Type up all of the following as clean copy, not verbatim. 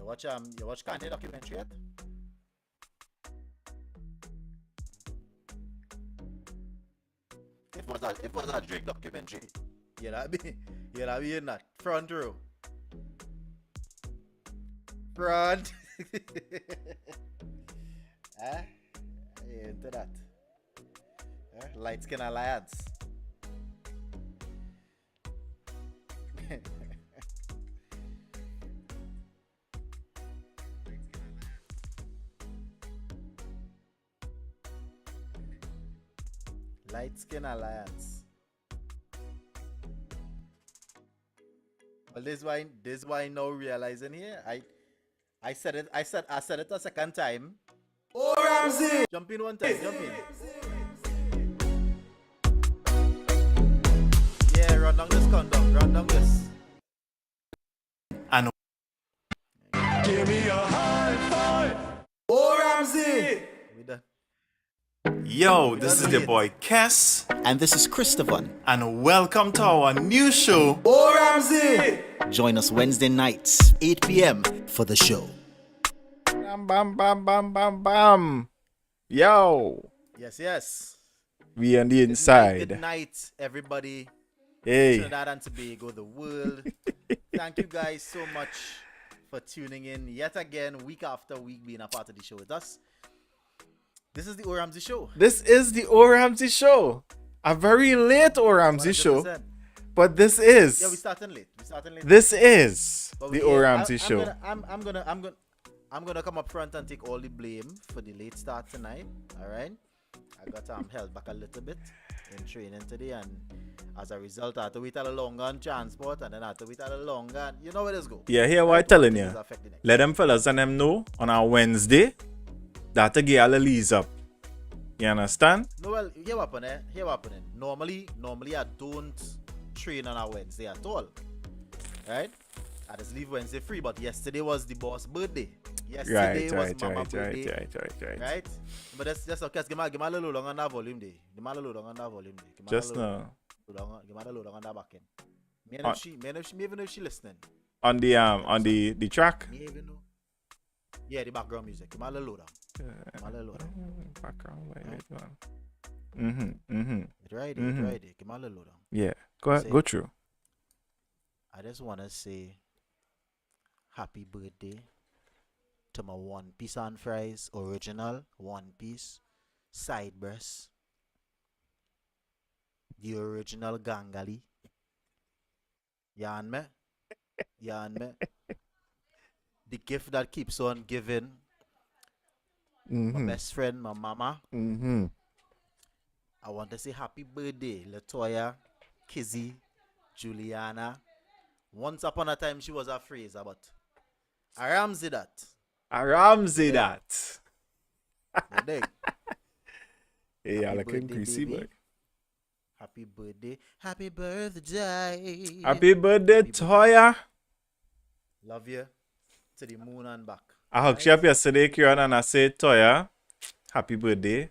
You watch Kanye documentary yet? It was a Drake documentary. You'll be in that front row. Front. Into that. Light Skin Alliance. Light Skin Alliance. Well, this is why now realizing here. I said it a second time. Oh, Ramsey! Jump in one time, jump in. Yeah, run down this condom, run down this. And Give me a high five! Oh, Ramsey! We done. yo, this is the boy Kess, And this is Christopher. and welcome to our new show. Oh, Ramsey! Join us Wednesday nights, 8 p.m. for the show. Bam, bam, bam, bam, bam, bam. Yo, Yes. we on the Good inside. night, everybody. Hey, Trinidad and Tobago, the world. Thank you guys so much for tuning in yet again, week after week, being a part of the show with us. This is the O Ramsey Show. this is the O Ramsey show. A very late O Ramsey show, 100%. but this Yeah, we is starting late. this is But the we- O Ramsey I'm show. I'm gonna come up front and take all the blame for the late start tonight. All right, I got held back a little bit in training today, and as a result, I had to wait a little longer on transport, and then I had to wait a little longer. And you know where this go. Yeah, here what I telling Things you. affect the next. Let them fellas and them know on our Wednesday that to get a little ease up. You understand? No, well, here what happening. Normally I don't train on a Wednesday at all. Right? I just leave Wednesday free, but yesterday was the boss' birthday. Yesterday was Mama's birthday. Right? But that's okay. Give me a little longer on that volume day. Give me a little longer on that volume day. Just now Give me a little longer on that back end. Me even if she listening. on the track. Me even know. Yeah, the background music. Give me a little lower. Give me a little lower. Background, wait, man. It's right there. Give me a little lower. Yeah, go ahead, Say- go through. I just want to say happy birthday to my one piece and fries, original one piece, side breast, the original gangali. Yarn me? The gift that keeps on giving. My best friend, my mama. I want to say happy birthday, Latoya, Kizzy, Juliana. Once upon a time, she was a Fraser, but I Ramsey that. Ramsey that. You dig? Hey, I Happy like him birthday, greasy baby. boy. Happy birthday. Happy birthday. Happy birthday, Toya. Love you to the moon and back. I hooked you up yesterday, Kieran, and I said, Toya, happy birthday.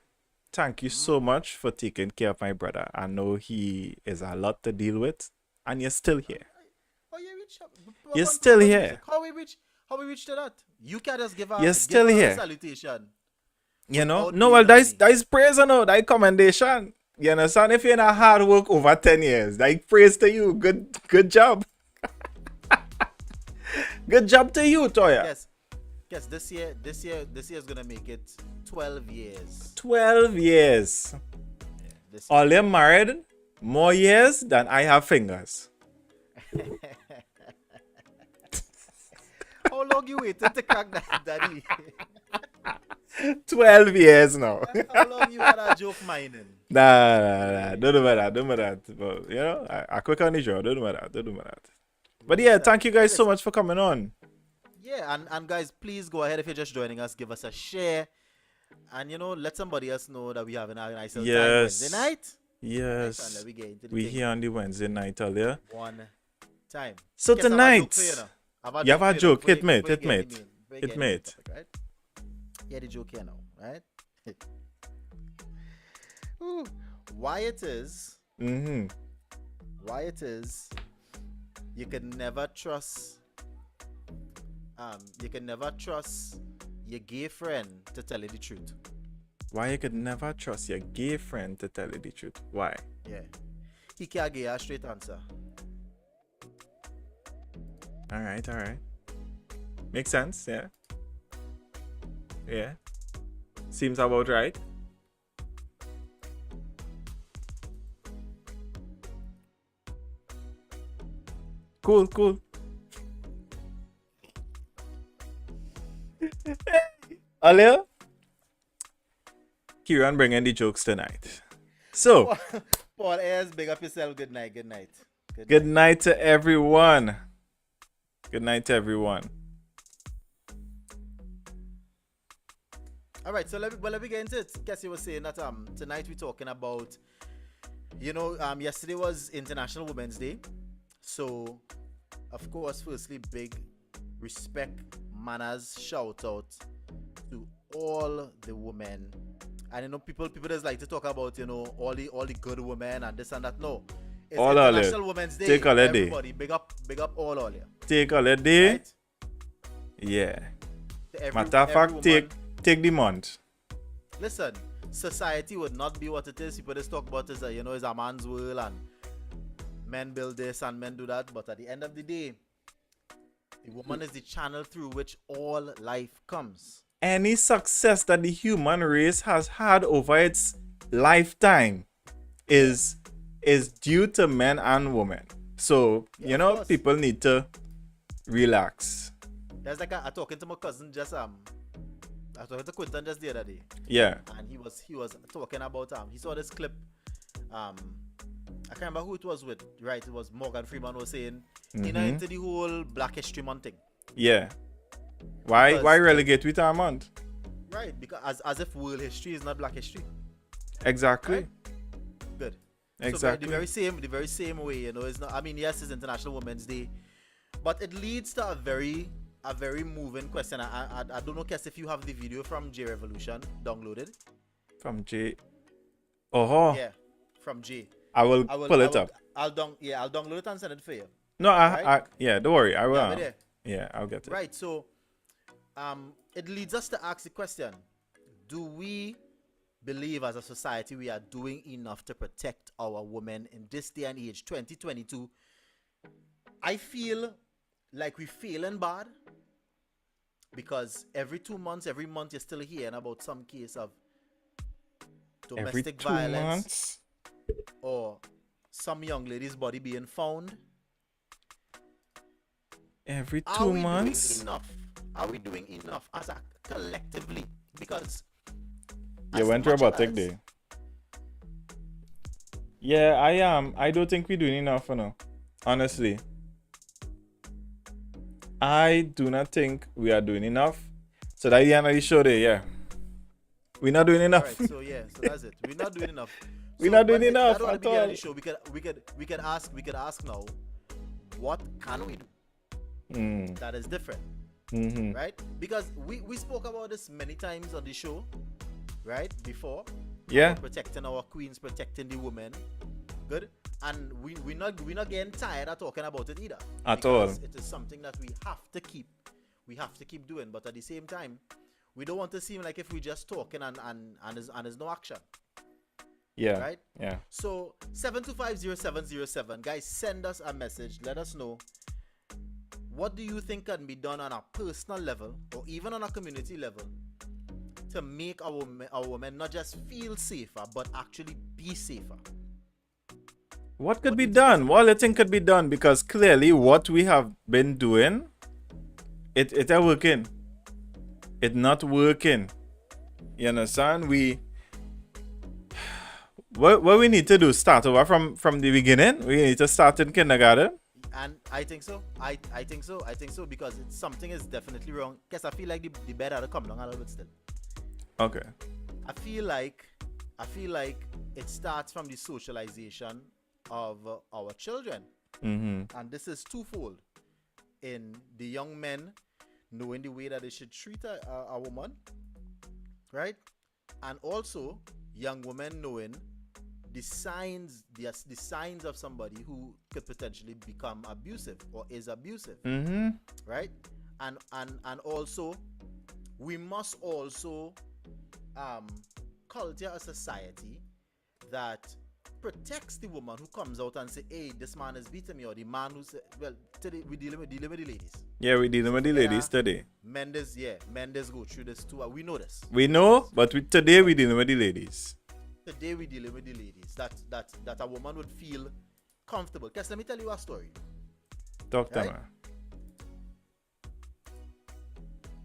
Thank you so much for taking care of my brother. I know he is a lot to deal with, and you're still here. Oh, you reach up. You're still here. How we reach to that? You can just give You're still give her a here. salutation. You know? Without No, well, being that is praise, you know, that is commendation. You understand? If you're in a hard work over 10 years, like praise to you. Good job. Good job to you, Toya. Yes, this year is gonna make it 12 years. 12 years. This All them married more years than I have fingers. How long you waited to crack that, Daddy? 12 years now. How long you had a joke mining? Nah. Don't do that. But, you know, I quick on the show. Don't do that. But yeah, thank you guys so much for coming on. Yeah, and guys, please go ahead if you're just joining us, give us a share, and let somebody else know that we have a nice little time Wednesday night. Yes. And let me get into the We thing. here on the Wednesday night earlier. One time. So Yes, I have a tonight, joke for you now. you have a joke. for you Hit me. before you get into the Hit topic, right? Yeah, the joke here now, right? Ooh, why it is you can never trust you can never trust your gay friend to tell you the truth. Why you could never trust your gay friend to tell you the truth? Why? Yeah. He can't give you a straight answer. All right. Makes sense, yeah. Yeah. Seems about right. Cool. Alia? Kieran bringing the jokes tonight. So, Paul Ayers, big up yourself. Good night. good night to everyone. Good night to everyone. All right, so let me get into it. Cassie was saying that tonight we're talking about, yesterday was International Women's Day. So, of course, firstly, big respect, manners, shout out to all the women. And people just like to talk about all the good women and this and that. No, it's all International Women's Day. Take all day. Everybody, big up all you. Take all day. Right? Yeah. To Matter of fact, take the month. Listen, society would not be what it is. People just talk about it as it's a man's world and men build this and men do that. But at the end of the day, the woman is the channel through which all life comes. Any success that the human race has had over its lifetime is due to men and women. So, Yeah, people need to relax. There's like I talking to my cousin just I was talking to Quinton just the other day. Yeah. And he was talking about he saw this clip. I can't remember who it was with. Right, it was Morgan Freeman was saying into the whole Black History Month thing. Yeah. Why relegate with our month? Right, because as if world history is not Black history. Exactly. Right? Good. Exactly. So the very same way, it's not. I mean, yes, it's International Women's Day, but it leads to a very moving question. I don't know, Kes, if you have the video from J Revolution downloaded. From J. Oh. Yeah, from J. I will pull it up. I'll download it and send it for you. No, Right? don't worry. I will. Yeah, there. Yeah, I'll get it. Right. So, it leads us to ask the question: do we believe as a society we are doing enough to protect our women in this day and age, 2022? I feel like we're feeling bad because every 2 months, every month, you're still hearing about some case of domestic violence or some young lady's body being found. Every 2 months? Are we doing enough as a collectively? Because you went robotic day. Yeah, I am. I don't think we're doing enough, honestly. I do not think we are doing enough. So that's the end of the show there, yeah. We're not doing enough. All right, so that's it. We're not doing enough. We're not doing enough at at all. the show, we could ask now, what can we do that is different? Right? Because we spoke about this many times on the show, right? Before. Yeah. About protecting our queens, protecting the women. Good. And we're not getting tired of talking about it either. At all. It is something that we have to keep doing. But at the same time, we don't want to seem like if we just talking and there's no action. Yeah. Right? Yeah. So 7250707, guys, send us a message. Let us know, what do you think can be done on a personal level or even on a community level to make our women not just feel safer but actually be safer? What could be done? What do you think could be done? Because clearly what we have been doing, it ain't working. It's not working. You understand? What we need to do, start over from the beginning. We need to start in kindergarten. And I think so. I think so because something is definitely wrong. Guess I feel like the bed had to come down a little bit still. Okay. I feel like it starts from the socialization of our children. And this is twofold. In the young men knowing the way that they should treat a woman, right? And also young women knowing the signs of somebody who could potentially become abusive or is abusive, right? And also we must also culture a society that protects the woman who comes out and say, hey, this man is beating me, or the man who say, well, today we're dealing with the ladies. Yeah, we're dealing with the ladies today. Mendes go through this too. We know this. We know, but today we're dealing with the ladies. Today we're dealing with the ladies. That a woman would feel comfortable. Because let me tell you a story. Talk to Right? me.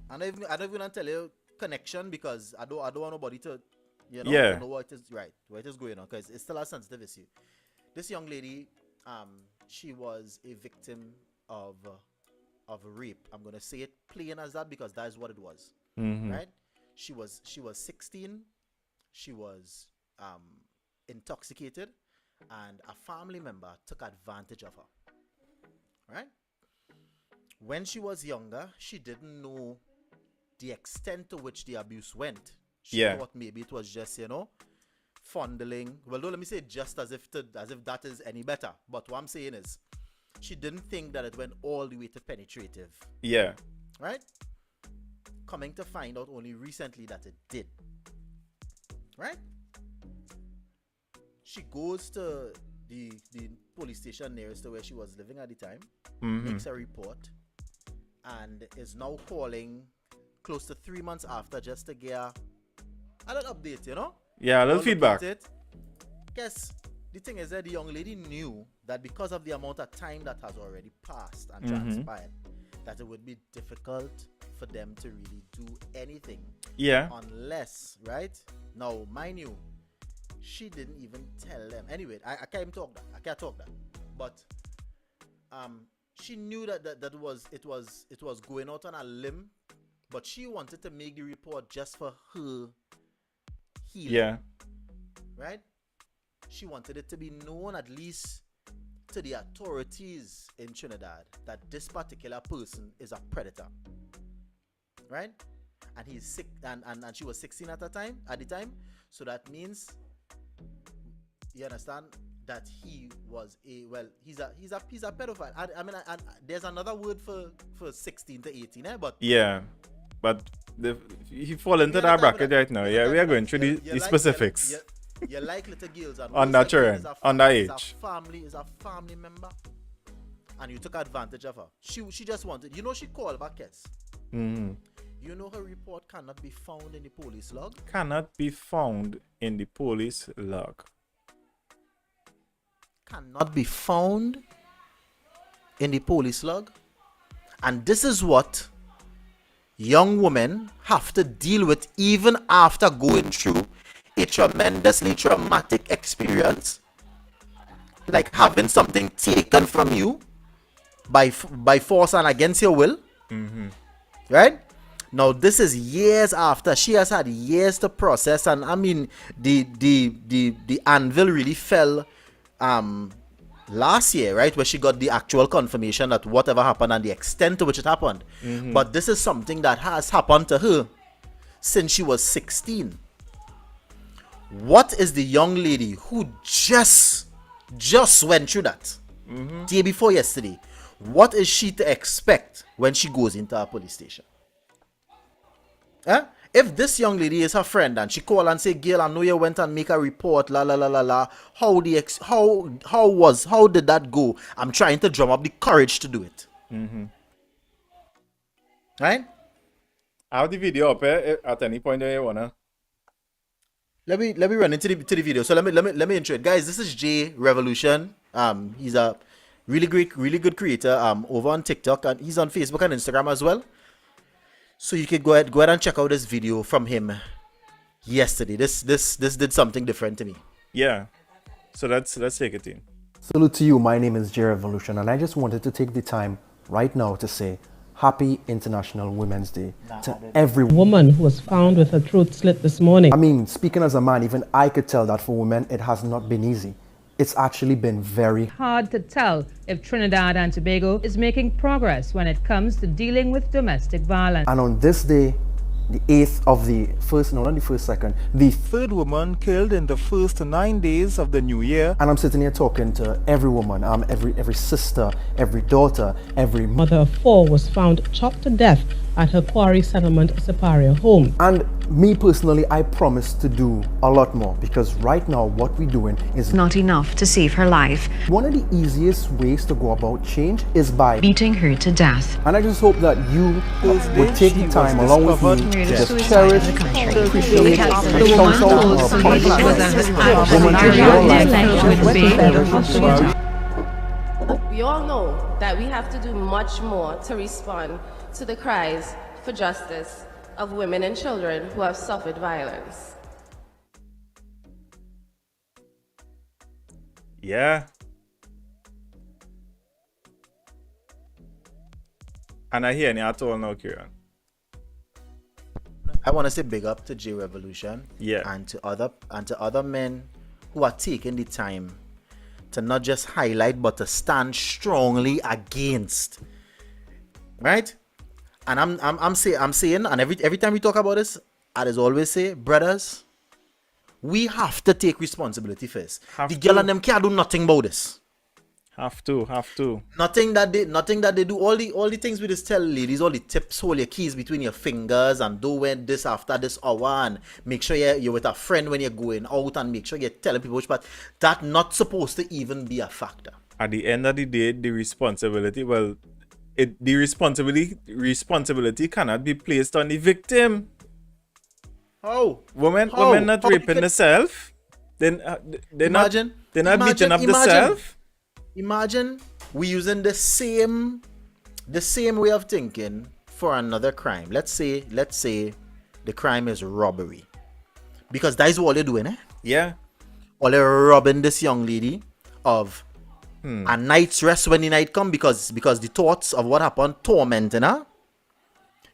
I don't even want to tell you connection because I don't want nobody to, Yeah. know what is right, what is going on, because it's still a sensitive issue. This young lady, she was a victim of rape. I'm gonna say it plain as that because that is what it was. Right? She was 16. She was intoxicated, and a family member took advantage of her. Right? When she was younger, she didn't know the extent to which the abuse went. She thought maybe it was just, fondling. Well, don't let me say just as if that is any better. But what I'm saying is, she didn't think that it went all the way to penetrative. Yeah. Right? Coming to find out only recently that it did. Right? She goes to the police station nearest to where she was living at the time, makes a report, and is now calling close to 3 months after just to get a little update, Yeah, a little feedback. Yes, the thing is that the young lady knew that because of the amount of time that has already passed and transpired, that it would be difficult for them to really do anything. Yeah. Unless, right? Now, mind you, she didn't even tell them. Anyway, I can't even talk that. I can't talk that. But she knew that it was going out on a limb, but she wanted to make the report just for her healing. Yeah. Right? She wanted it to be known, at least to the authorities in Trinidad, that this particular person is a predator. Right? And he's sick, and she was 16 at the time. So that means, you understand, that he was he's a pedophile. I mean, there's another word for 16 to 18, but yeah, but he fall into that bracket right now. Yeah, we are going through the specifics. You like little girls and underage. Is a family member, and you took advantage of her. She just wanted, she called back, yes. Her report cannot be found in the police log. Cannot be found in the police log. Cannot be found in the police log. And this is what young women have to deal with even after going through a tremendously traumatic experience, like having something taken from you by force and against your will. Right? Now this is years after. She has had years to process, and I mean the anvil really fell last year, right, where she got the actual confirmation that whatever happened and the extent to which it happened. But this is something that has happened to her since she was 16. What is the young lady who just went through that day before yesterday? What is she to expect when she goes into a police station? If this young lady is her friend and she call and say, "Gail, I know you went and make a report, la la la la la. How did that go?" I'm trying to drum up the courage to do it. Right? I have the video up at any point that you wanna. Let me run into the video. So let me intro it, guys. This is J Revolution. He's a really good creator. Over on TikTok, and he's on Facebook and Instagram as well. So you can go ahead and check out this video from him yesterday. This did something different to me. Yeah. So let's take it in. Salute to you. My name is J Revolution, and I just wanted to take the time right now to say Happy International Women's Day to every woman who was found with her throat slit this morning. I mean, speaking as a man, even I could tell that for women, it has not been easy. It's actually been very hard to tell if Trinidad and Tobago is making progress when it comes to dealing with domestic violence. And on this day, the 8th of the first, no, not the first, second, the Third woman killed in the first 9 days of the new year. and I'm sitting here talking to every woman, every sister, every daughter, every Mother of 4 was found chopped to death at her quarry settlement Siparia home. and me personally, I promise to do a lot more, because right now what we're doing is Not enough to save her life, one of the easiest ways to go about change is by, beating her to death. and I just hope that you would take the time along with me to just cherish, appreciate, and count out our We all know that we have to do much more to respond to the cries for justice of women and children who have suffered violence. Yeah. And I hear any at all now, Kieran. I want to say big up to J Revolution, Yeah. and to other men who are taking the time to not just highlight but to stand strongly against. Right? And I'm saying, and every time we talk about this, I just always say, brothers, we have to take responsibility first. The girl and them can't do nothing about this. Have to. Nothing that they do. All the things we just tell ladies, all the tips, hold your keys between your fingers and do when this after this hour, and make sure you're with a friend when you're going out, and make sure you're telling people which part. That's not supposed to even be a factor. At the end of the day, the responsibility, the responsibility cannot be placed on the victim. How? Women not How raping can- themselves. They're not beating up themselves. Imagine we using the same way of thinking for another crime. Let's say the crime is robbery, because that is what they're doing, eh? Yeah. Or they're robbing this young lady of a night's rest when the night come, because the thoughts of what happened tormenting her.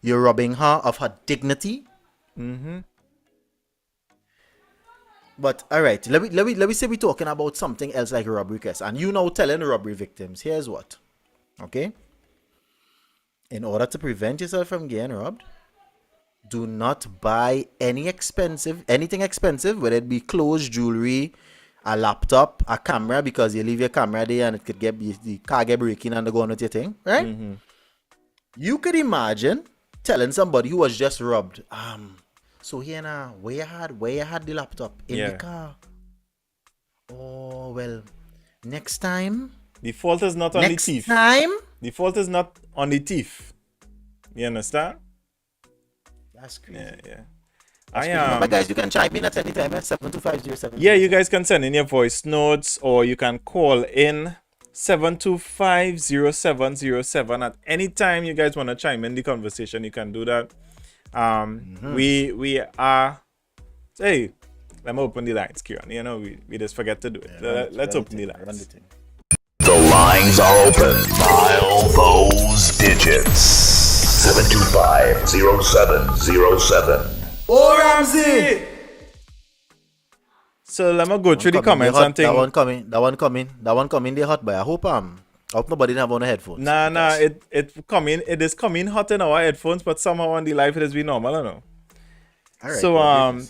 You're robbing her of her dignity. Mm-hmm. But all right, let me say we're talking about something else like robbery case, and you now telling robbery victims, here's what, okay? In order to prevent yourself from getting robbed, do not buy anything expensive, whether it be clothes, jewelry, a laptop, a camera, because you leave your camera there and it could get the car get breaking and they go on with your thing, right? Mm-hmm. You could imagine telling somebody who was just robbed, so here now, where you had the laptop in the car. Oh well, next time. The fault is not on the Next thief. time. The fault is not on the thief. You understand? That's crazy. Yeah. Remember, guys, you can chime in at any time at 72507. Yeah, you guys can send in your voice notes, or you can call in 7250707 at any time you guys want to chime in the conversation. You can do that. We are, hey, let me open the lines, Kieran. You know, we just forget to do it. Let's open the lines. The lines are open. Dial those digits. 725-0707. Oh, Ramsey! So let me go through the comments and things. That one coming. They hot, but I hope nobody have on the headphones. Nah, it is coming hot in our headphones, but somehow on the live it has been normal, I don't know. All right, So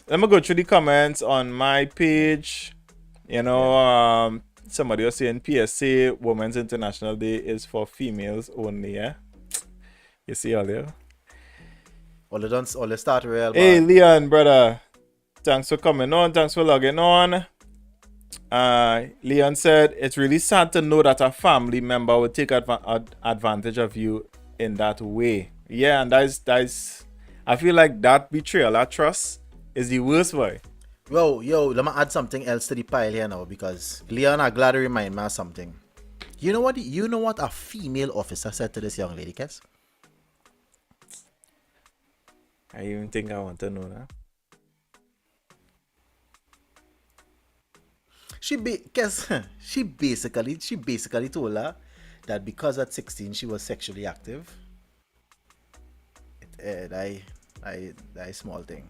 let me go through the comments on my page. You know, somebody was saying PSA Women's International Day is for females only, yeah. You see all there? All the start real. Hey Leon, brother. Thanks for coming on, thanks for logging on. Leon said, it's really sad to know that a family member would take advantage of you in that way. Yeah, and that is I feel like that betrayal, that trust is the worst way. Yo, let me add something else to the pile here now, because Leon, I'm glad to remind me of something. You know what a female officer said to this young lady, Kes? I even think I want to know that. She basically told her that because at 16 she was sexually active. That small thing.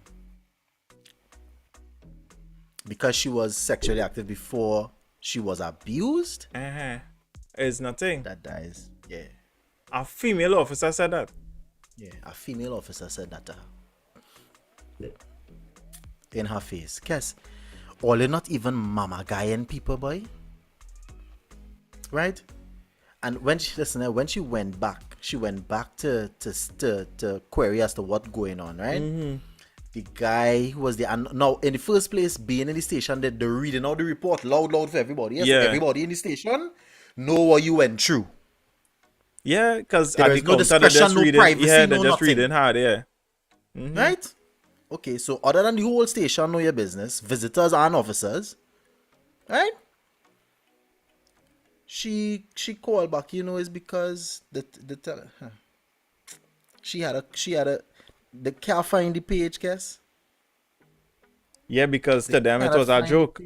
Because she was sexually active before she was abused. It's nothing. That is, yeah. A female officer said that. Yeah, a female officer said that to her. in her face. Guess, all are not even mama guying people, boy. Right? And when she went back to query as to what's going on, right? The guy who was there, and now in the first place, being in the station, they're reading out the report loud for everybody. Yes, Yeah. everybody in the station know what you went through. Yeah, because There at is the no counter, they're discretion, just no reading. privacy, Yeah, no they're just nothing. reading hard. Yeah. Right? Okay, so other than the whole station know your business, visitors and officers, right? She called back, is because she had a they can't find the page, guess. Yeah, because to them it was a joke.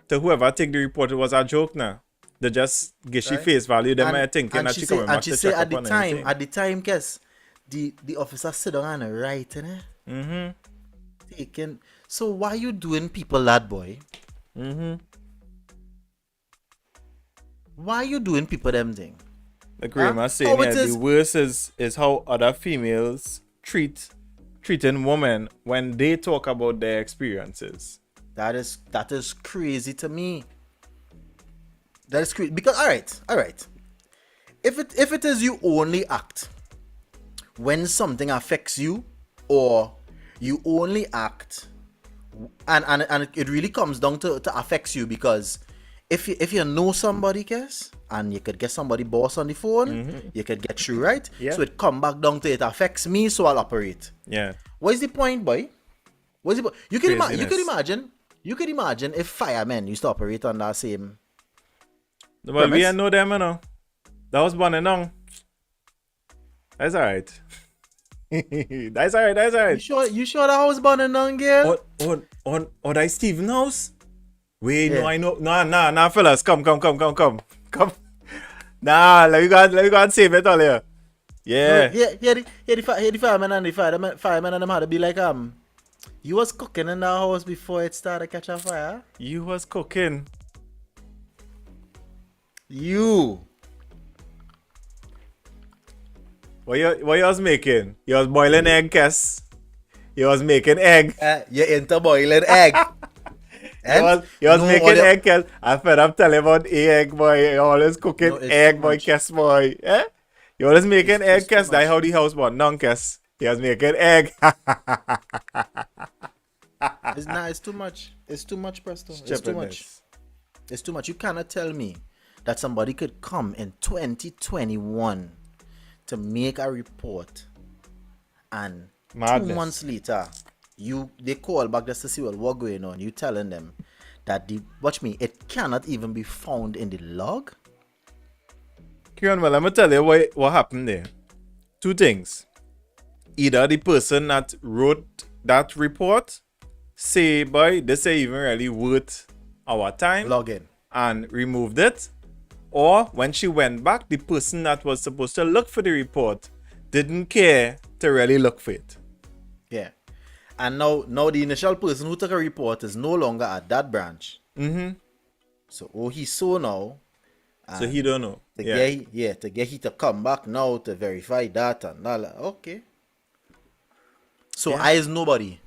To whoever take the report, it was a joke now. They just get she Right? face value. They And- might thinking and that she she say- coming and back she to say check at up the on time, anything. guess, the officer sit down and write, innit? Taking. So why you doing people that, boy? Why you doing people them thing? Like Rayma saying, How it yeah, is- the worst is how other females treating women when they talk about their experiences. That is crazy to me. That is crazy because all right. If it is you only act when something affects you, or you only act and it really comes down to affects you, because if you know somebody, guess, and you could get somebody boss on the phone, you could get through, right? Yeah. So it come back down to it affects me, so I'll operate. Yeah. What is the point, boy? What is the point? You could Craziness. imagine if firemen used to operate on that same. Well, we premise. ain't know them, you know. That was born and on. That's alright. That's alright. You sure that house burning down, girl? On that Steven house? Wait, Yeah. no, I know. Nah, fellas, come. Nah, let me go and save it all here. Yeah. The firemen and the firemen and them had to be like, you was cooking in that house before it started catching fire? You was cooking. You. What you was making? You was boiling egg, Cass. You was making egg. You into boiling egg. You was making egg, Cass. I fed up telling about egg, boy. You always cooking No, it's egg, too boy, much. Cass, boy. Eh? You always making egg, it's too Cass. That's much. how the house born. Non, Cass. He was making egg. It's too much. It's too much, Presto. It's too much. It's too much. You cannot tell me that somebody could come in 2021 to make a report, and Madness. 2 months later, they call back just to see what's going on. You telling them that it cannot even be found in the log. Kieran, well, I'm gonna tell you what happened there. Two things. Either the person that wrote that report say, boy, this ain't even really worth our time, Log in. and removed it. Or when she went back, the person that was supposed to look for the report didn't care to really look for it. Yeah. And now the initial person who took a report is no longer at that branch. So he saw now. So he don't know. To Yeah. get he to come back now to verify that and all that. Okay. So I is nobody,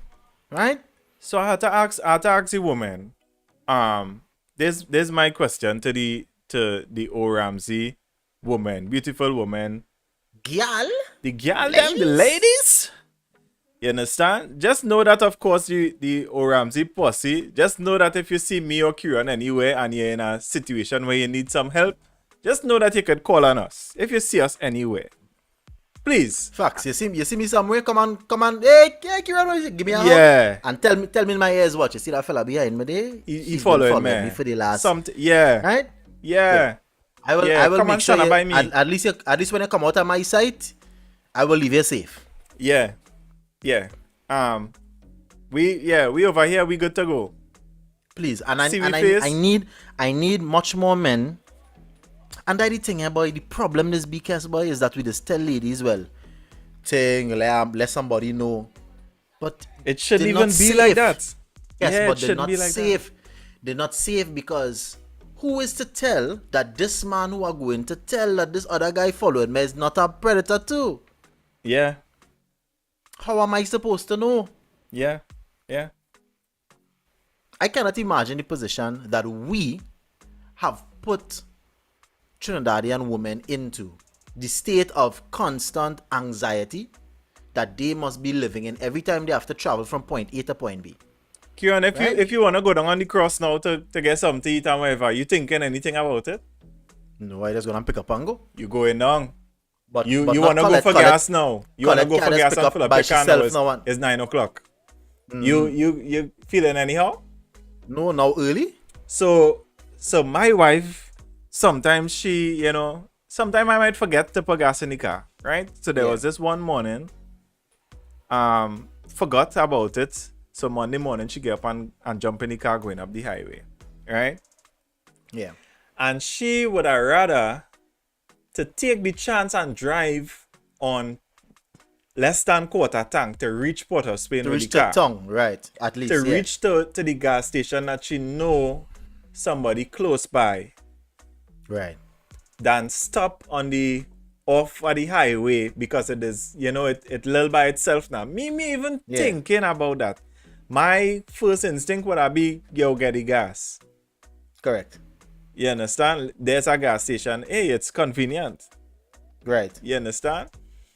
right? So I had to ask the woman. There's my question to the O Ramsey woman, beautiful woman. Gyal? The girl them, the ladies. You understand? Just know that, of course, the O Ramsey posse, just know that if you see me or Kieran anywhere and you're in a situation where you need some help, just know that you could call on us if you see us anywhere. Please. Facts. You see me somewhere, come on. Hey, Kieran, give me a Yeah. hug. And tell me in my ears what. You see that fella behind me there? He He's been following me. for the last. Yeah. Right? Yeah. I will come make and sure stand by me. at least when you come out of my sight, I will leave you safe. Yeah. We over here, we good to go. Please. And See me face? I need much more men. And that the thing here, boy, the problem this BKS boy is that we just tell ladies, well, let somebody know. But It shouldn't they're even not be like safe. that. Yes, Yeah, it but they're shouldn't not be like safe. They're not safe because who is to tell that this man who are going to tell that this other guy following me is not a predator too? Yeah. How am I supposed to know? Yeah. Yeah. I cannot imagine the position that we have put Trinidadian women into, the state of constant anxiety that they must be living in every time they have to travel from point A to point B. Kieran, Right? if you want to go down on the cross now to get something to eat and whatever, you thinking anything about it? No, I just gonna pick up and go. You going down. But You not want to go Colette- for Colette- gas now. You want to Colette go for can't gas pick and up fill up by your car herself now. now. It's 9 o'clock. You feeling anyhow? No, now early. So my wife, sometimes she, sometimes I might forget to put gas in the car, right? So there was this one morning, forgot about it. So Monday morning she get up and jump in the car going up the highway, right? Yeah. And she would have rather to take the chance and drive on less than quarter tank to reach Port of Spain To with reach the the car. tongue, right? At least. To yeah. reach to the gas station that she know somebody close by, Right. than stop on the off of the highway because it is, it little by itself now. Me even thinking about that. My first instinct would have be, yo, get the gas. Correct. You understand? There's a gas station. Hey, it's convenient. Right. You understand?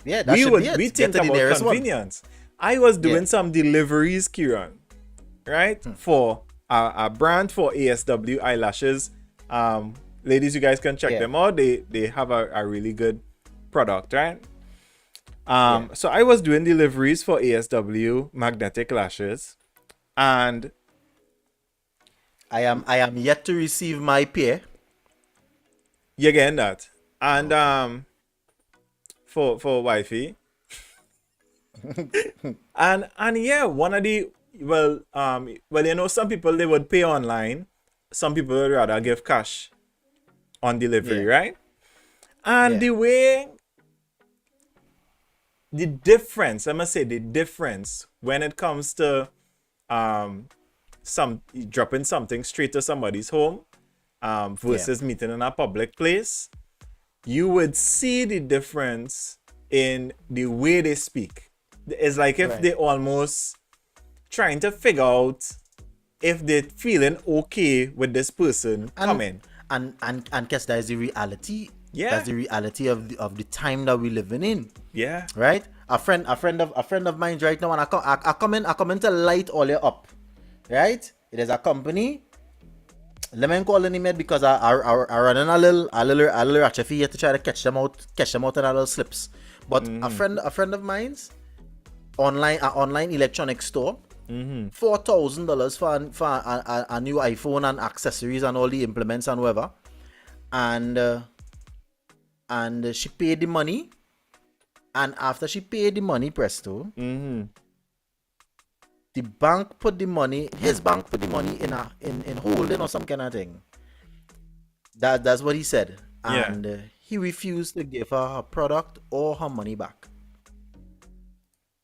Yeah, that should be it. We Get think to the about nearest one. convenience. I was doing Yeah. some deliveries, Kieran, right? For a brand for ASW eyelashes. Ladies, you guys can check them out. They have a really good product, right? So I was doing deliveries for ASW magnetic lashes, and I am yet to receive my pay. you're getting that. And for wifey. and yeah, one of the some people they would pay online, some people would rather give cash on delivery, right? And the way the difference, I must say the difference when it comes to dropping something straight to somebody's home versus meeting in a public place, you would see the difference in the way they speak. It's like if they almost trying to figure out if they're feeling okay with this person coming. And guess that is the reality. Yeah. That's the reality of the time that we're living in. Yeah. Right? A friend of mine right now, and I come in to light all it up. Right? It is a company. Let me call the name because I run in a little ratchet here to try to catch them out in a little slips. But a friend of mine's online electronics store, $4,000 for a new iPhone and accessories and all the implements and whatever, and she paid the money, and after she paid the money, presto, the bank put the money, his bank put the money in holding or some kind of thing. That's what he said, and he refused to give her her product or her money back.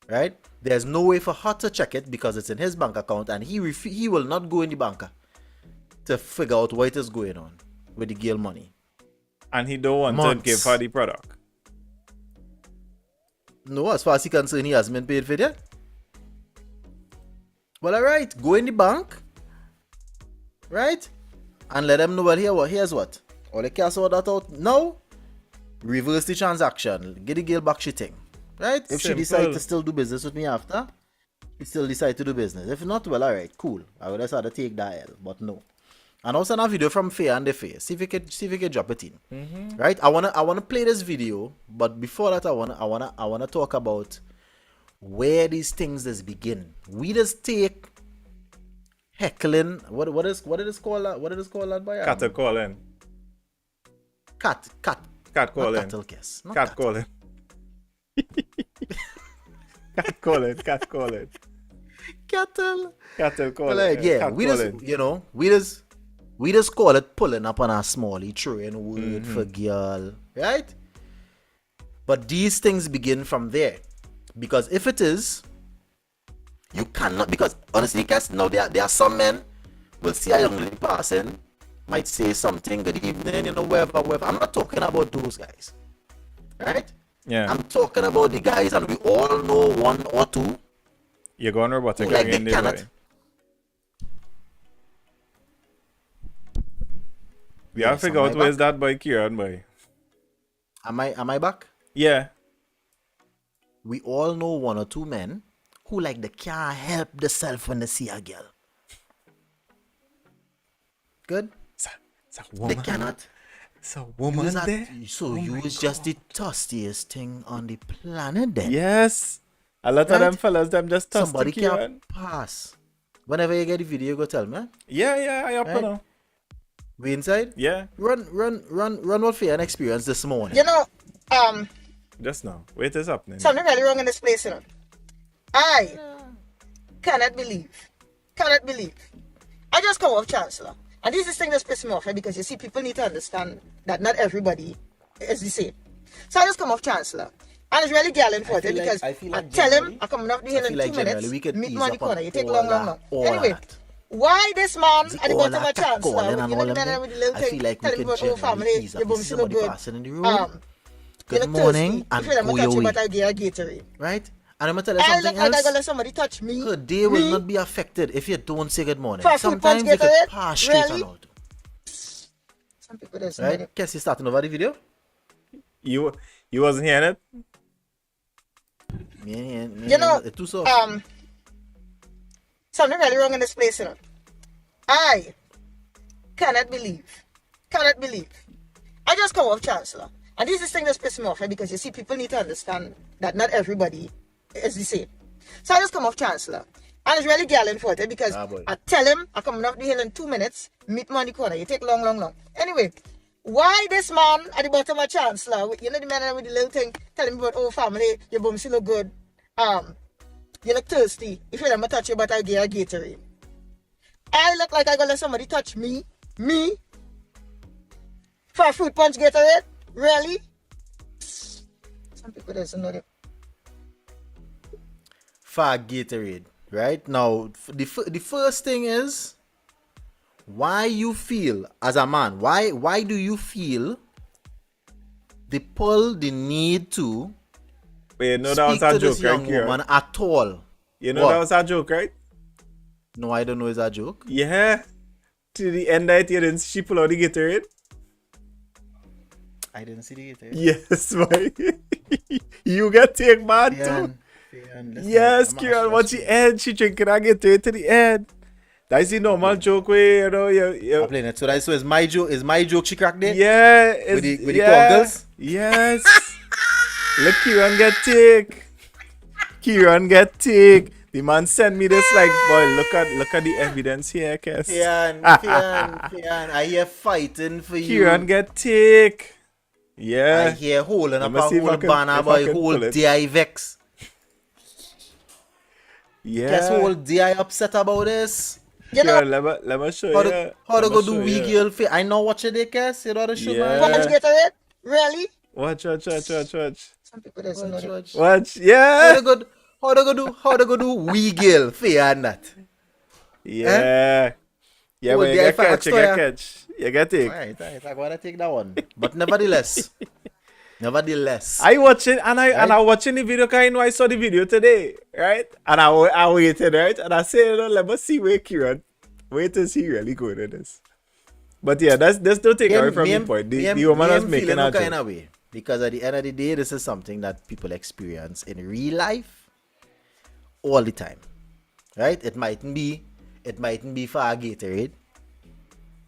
Right? There's no way for her to check it because it's in his bank account, and he will not go in the banker to figure out what is going on with the girl money. And he don't want Months. to give her the product. No, as far as he concerned, he hasn't been paid for that. Well, alright, go in the bank, right? And let them know, well, here's what. All the cash sort that out now, reverse the transaction, get the girl back she thing. Right? If she decides to still do business with me after, she still decide to do business. If not, well, alright, cool. I would just have to take that L, but no. And also a video from Faye and the Faye. See if you can drop it in. Right? I wanna play this video, but before that I wanna talk about where these things just begin. We just take heckling. What is called that? What it is called that by? Cattle calling. Cat calling. Not cattle kiss. Not Cat calling. Cat calling. Cattle calling. Like, cat we calling. just we just call it pulling up on a smally train word for girl, right? But these things begin from there, because if it is, you cannot. Because honestly, guys, now there are some men will see a young lady passing, might say something, good evening, wherever. I'm not talking about those guys, right? Yeah. I'm talking about the guys, and we all know one or two You're going robotic Like again, they there, cannot. boy. We have to Yes, figure am out I where's back? that boy, Kieran, boy. Am I back? Yeah. We all know one or two men who like they can't help themselves when they see a girl. Good? It's a They woman. cannot. It's a woman Use that- there. So Oh you my is just the thirstiest thing on the planet then. Yes. A lot of Right? them fellas, them just thirsty, Somebody Kieran. can't pass. Whenever you get the video, go tell me. Yeah, I up Right? now. We inside? Yeah, Run what for an experience this morning. You know, just now. Wait, it's happening. something really wrong in this place, you know. I cannot believe. I just come off Chancellor. And this thing just pisses me off, because you see, people need to understand that not everybody is the same. So I just come off Chancellor. And it's really galling for it, feel like- because I feel like I tell him generally- I come off the I hill in feel like 2 minutes, generally we could meet ease me on the up on corner. You take all long. that, all Anyway, that. why this man See, at the all bottom that of Chancellor, calling you and know all the them man with the there, little I thing, feel like we tell him could about, oh, generally family, ease up. your You bum see still look somebody good. passing in the road, You good look morning, thirsty. and If you let me go touch your you, way. but I'll get a Gatorade. Right? And I'm going to tell you I something look like I else. gotta let somebody touch me. Her day will not be affected if you don't say good morning. For a fruit punch Sometimes you could Gatorade? pass straight Really? on out. Some people just Right? Cassie starting over the video? You wasn't hearing it? You know, it's too soft. something really wrong in this place, you know. I cannot believe. I just come off Chancellor. And this thing just pisses me off, because you see, people need to understand that not everybody is the same. So I just come off Chancellor. And it's really galling for it, because I tell him I come off the hill in 2 minutes, meet me on the corner. You take long. Anyway, why this man at the bottom of Chancellor, you know the man with the little thing, tell him about, oh, family, your bum still look good. You look thirsty. If you let me touch you, but I'll get a Gatorade. I look like I gotta let somebody touch me. Me? For a fruit punch Gatorade? Really? Some people doesn't know that. For Gatorade, right? Now, the first thing is, why you feel, as a man, why do you feel the pull, the need to Wait, you know that was speak a to this joke, young right, Kieran? woman at all? You know What? that was a joke, right? No, I don't know. Is that a joke? Yeah. To the end that you didn't she pull out the Gatorade? I didn't see the Gatorade. Yes, boy. You get take man too. Yes, Kieran, watch the end. She drinking and Gatorade to the end. That's the normal joke way, you know. I'm playing it. So it's my joke. Is my joke she cracked it? Yeah. With the yeah. goggles? Yes. Look, Kieran get take. Kieran get take. The man sent me this like, boy, look at the evidence here, Kes. Kieran, I hear fighting for you. Kieran get take. I Yeah. hear holding up Let me see a if I whole can- banner if I by can whole pull it. DI vex. Yeah. Guess whole DI upset about this. You know, Kieran, let me show How you. to go do wee girl fit? I know what you did, Cass. You know the show, Yeah. man. punch Gatorade? Really? Watch. Some people doesn't know that. Watch. How Yeah. to go do wee girl fit and that? Yeah. Yeah, Oh, but you the get iPhone catch. You extra, get yeah. catch. You get it. Right. I gotta take that one. But nevertheless, I watching and I watching the video because I know I saw the video today, right? And I waited, right? And I said, you know, let me see where Kieran. Wait to see really good at this. But yeah, that's don't take away from the point. The woman was making a kind joke. of way, because at the end of the day, this is something that people experience in real life all the time, right? It mightn't be for a Gatorade,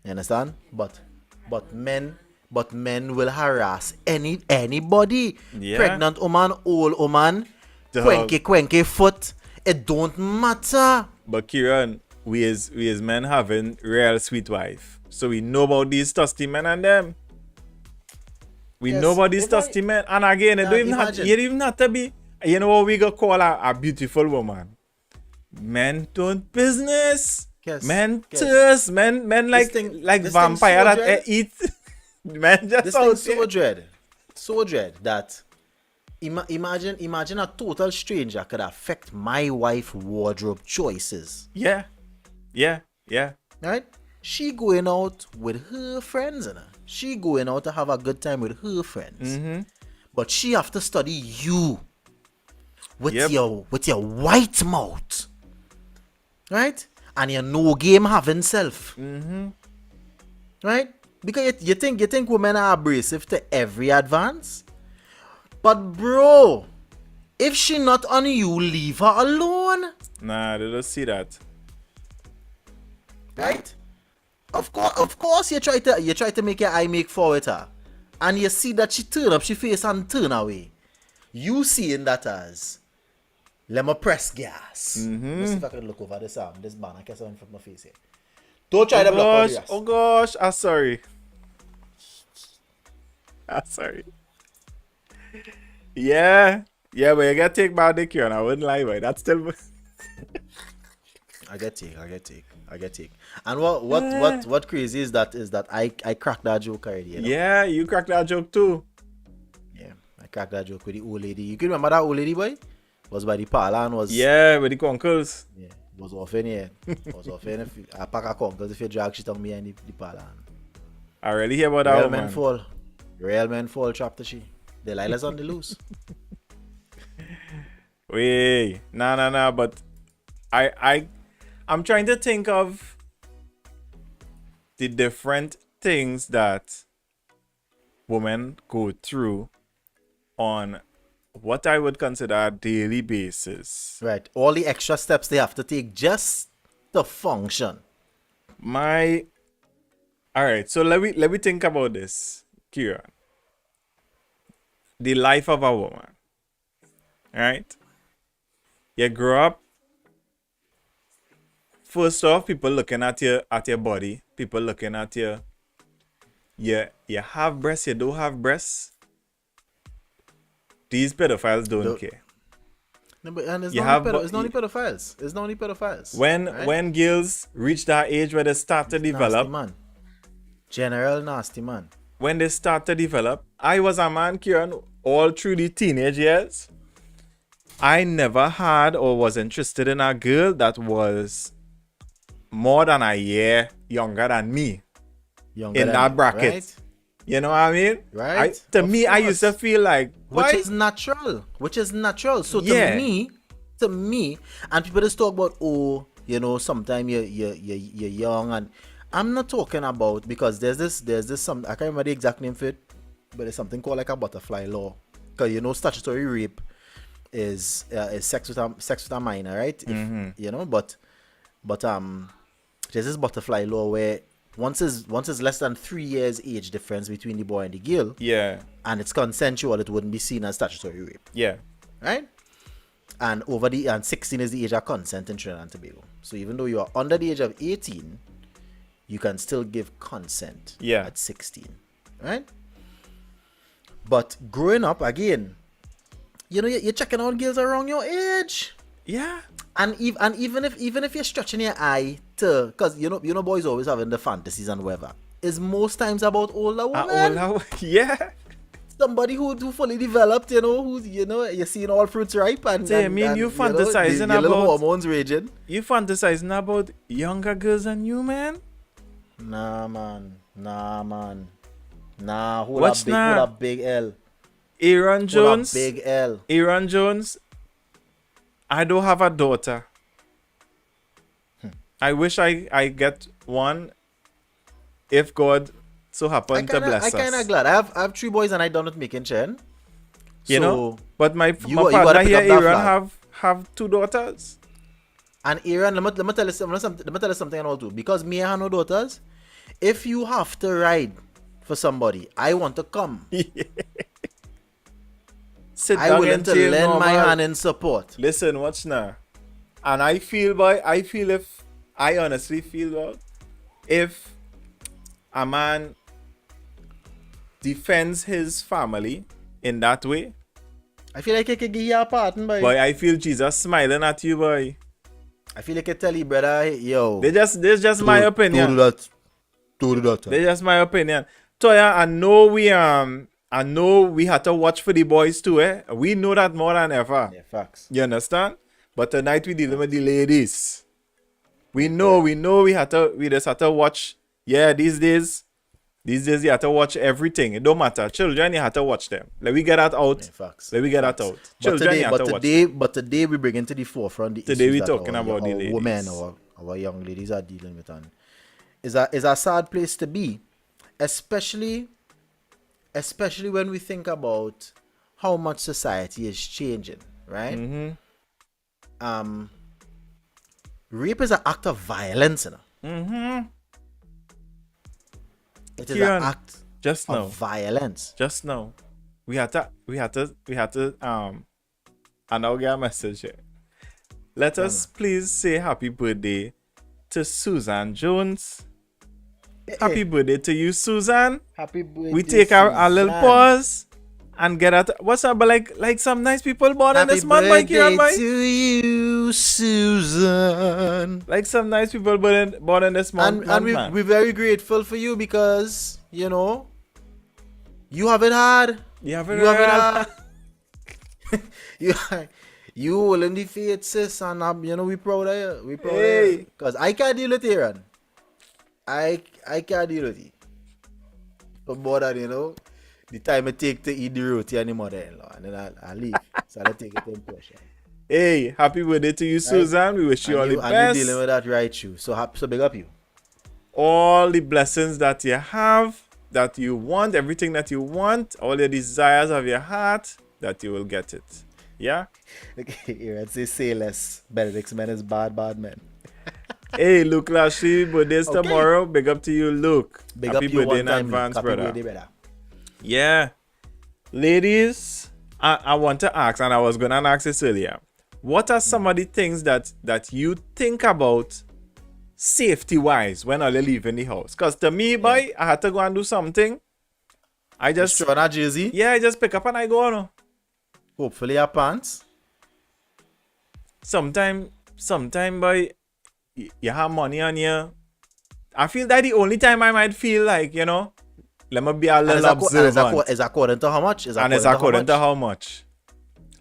you understand? But men will harass anybody, Yeah. pregnant woman, old woman, Dog. quenky foot. It don't matter. But Kieran, we as men having real sweet wife. So we know about these thirsty men and them. We Yes, know about these they might- thirsty men. And again, it Now, don't even have, imagine. you don't even have to be, you know what we gonna call a beautiful woman. Men don't business. Yes, Men yes. thirst. Men like this thing vampire so that dread. eat. Men just This out thing's there. so dread that imagine a total stranger could affect my wife's wardrobe choices. Yeah. Right? She going out with her friends, you know. She going out to have a good time with her friends. Mm-hmm. But she have to study you with Yep. your white mouth. right? And you know game having self, Mm-hmm. right? Because you think women are abrasive to every advance, but bro, if she not on you, leave her alone, Nah, they don't see that. right? Of course, you try to make your eye make forward her, and you see that she turn up, she face and turn away. You seeing that as, let me press gas. Let's see if I can look over this banner. I guess I'm in front of my face here. Don't try to block all the rest. Oh gosh, I'm sorry. I'm sorry. Yeah, but you gotta take my dick here, and I wouldn't lie, boy. That's still. I get take. And what crazy is that I cracked that joke already. You know? Yeah, you cracked that joke too. Yeah, I cracked that joke with the old lady. You can remember that old lady, boy? Was by the parlor and was... Yeah, with the conkles. Yeah, was offering, yeah. Was offering a pack of conkles if you drag shit on me and the parlor. I really hear about that Real woman. men fall. Real men fall, chapter she. Delilah's on the loose. Wait, nah, but I'm trying to think of the different things that women go through on what I would consider a daily basis. Right. All the extra steps they have to take just to function. Alright, so let me think about this, Kieran. The life of a woman. Right? You grow up. First off, people looking at your body. People looking at you. You have breasts, you don't have breasts. These pedophiles don't care. No, but and it's not only pedophiles. It's not only pedophiles. When girls reach that age where they start to develop. Nasty man. General nasty man. When they start to develop, I was a man, Kieran, all through the teenage years. I never had or was interested in a girl that was more than a year younger than me. In that bracket. Right? You know what I mean? Right. I used to feel like, which is natural. So to me, and people just talk about, oh, you know, sometimes you're young, and I'm not talking about, because there's this some, I can't remember the exact name for it, but there's something called like a butterfly law, because you know statutory rape is sex with a minor, right? You know, but there's this butterfly law where once is less than 3 years age difference between the boy and the girl, and it's consensual, it wouldn't be seen as statutory rape, right? And 16 is the age of consent in Trinidad and Tobago. So even though you are under the age of 18, you can still give consent at 16, right? But growing up, again, you know, you're checking out girls around your age. Yeah. And even if you're stretching your eye to, because you know boys always having the fantasies and whatever, is most times about older women. Somebody who fully developed, you know, who's, you know, you're seeing all fruits ripe, and you fantasizing about little hormones raging. You fantasizing about younger girls than you, man? Nah, hold up big L. Aaron Jones. Big L. Aaron Jones. I don't have a daughter. I wish I get one, if God so happen to bless us. I kind of glad. I have 3 boys and I done with making chen. You know, but my partner here, Aaron, have 2 daughters. And Aaron, let me tell you something and all too. Because me and have no daughters, if you have to ride for somebody, I want to come. I willing to lend my hand in support. Listen, watch now. And I honestly feel if a man defends his family in that way, I feel like I could give you a pardon, boy. Boy, I feel Jesus smiling at you, boy. I feel like I tell you, brother, yo. This just my opinion. Do that. That's just my opinion. Toya, I know we had to watch for the boys too, eh? We know that more than ever. Yeah, facts. You understand? But tonight we dealing with the ladies. We know we just had to watch. Yeah, these days These days you have to watch everything. It don't matter. Children, you have to watch them. Let me get that out. Yeah, facts. Let me get that out. Children, you have to watch them. But today we bring into the forefront the Today issues we that talking our, about the our ladies. women, our young ladies are dealing with, and is a sad place to be, especially when we think about how much society is changing, right? Mm-hmm. Rape is an act of violence, you know. Mm-hmm. It is an act just now. of violence. Just now. We had to and I'll get a message here. Let us please say happy birthday to Susan Jones. Happy birthday to you, Susan. Happy birthday. We take our little pause and get at what's up, but like some nice people born in this month, Mikey and Mike. To you, Susan. Like some nice people born in this month. And we're very grateful for you because, you know, you have it hard. You have it hard. you holding the faith, sis, and you know, we proud of you. We proud of you. Because I can't deal with Aaron. I can't deal with it. But more than, you know, the time it take to eat the roti and the mother-in-law, and then I leave. So I take it in pressure. Hey, happy birthday to you, Susan. We wish you all the best. And you're dealing with that right shoe. So big up you. All the blessings that you have, that you want, everything that you want, all the desires of your heart, that you will get it. Yeah? Okay, here I'd say less. Benedict's men is bad men. Hey, Luke Lashley, birthday's tomorrow. Big up to you, Luke. Big happy up you birthday in time, advance, Luke. brother. Happy birthday, brother. Yeah. Ladies, I want to ask, and I was going to ask this earlier. What are some of the things that you think about safety-wise when you're leaving the house? Because to me, boy, I had to go and do something. I just throw on a jersey? Yeah, I just pick up and I go on. Hopefully your pants. Sometime, boy, you have money on you. I feel that the only time I might feel like, you know, let me be a little observant. Is according to how much? It's according to how much.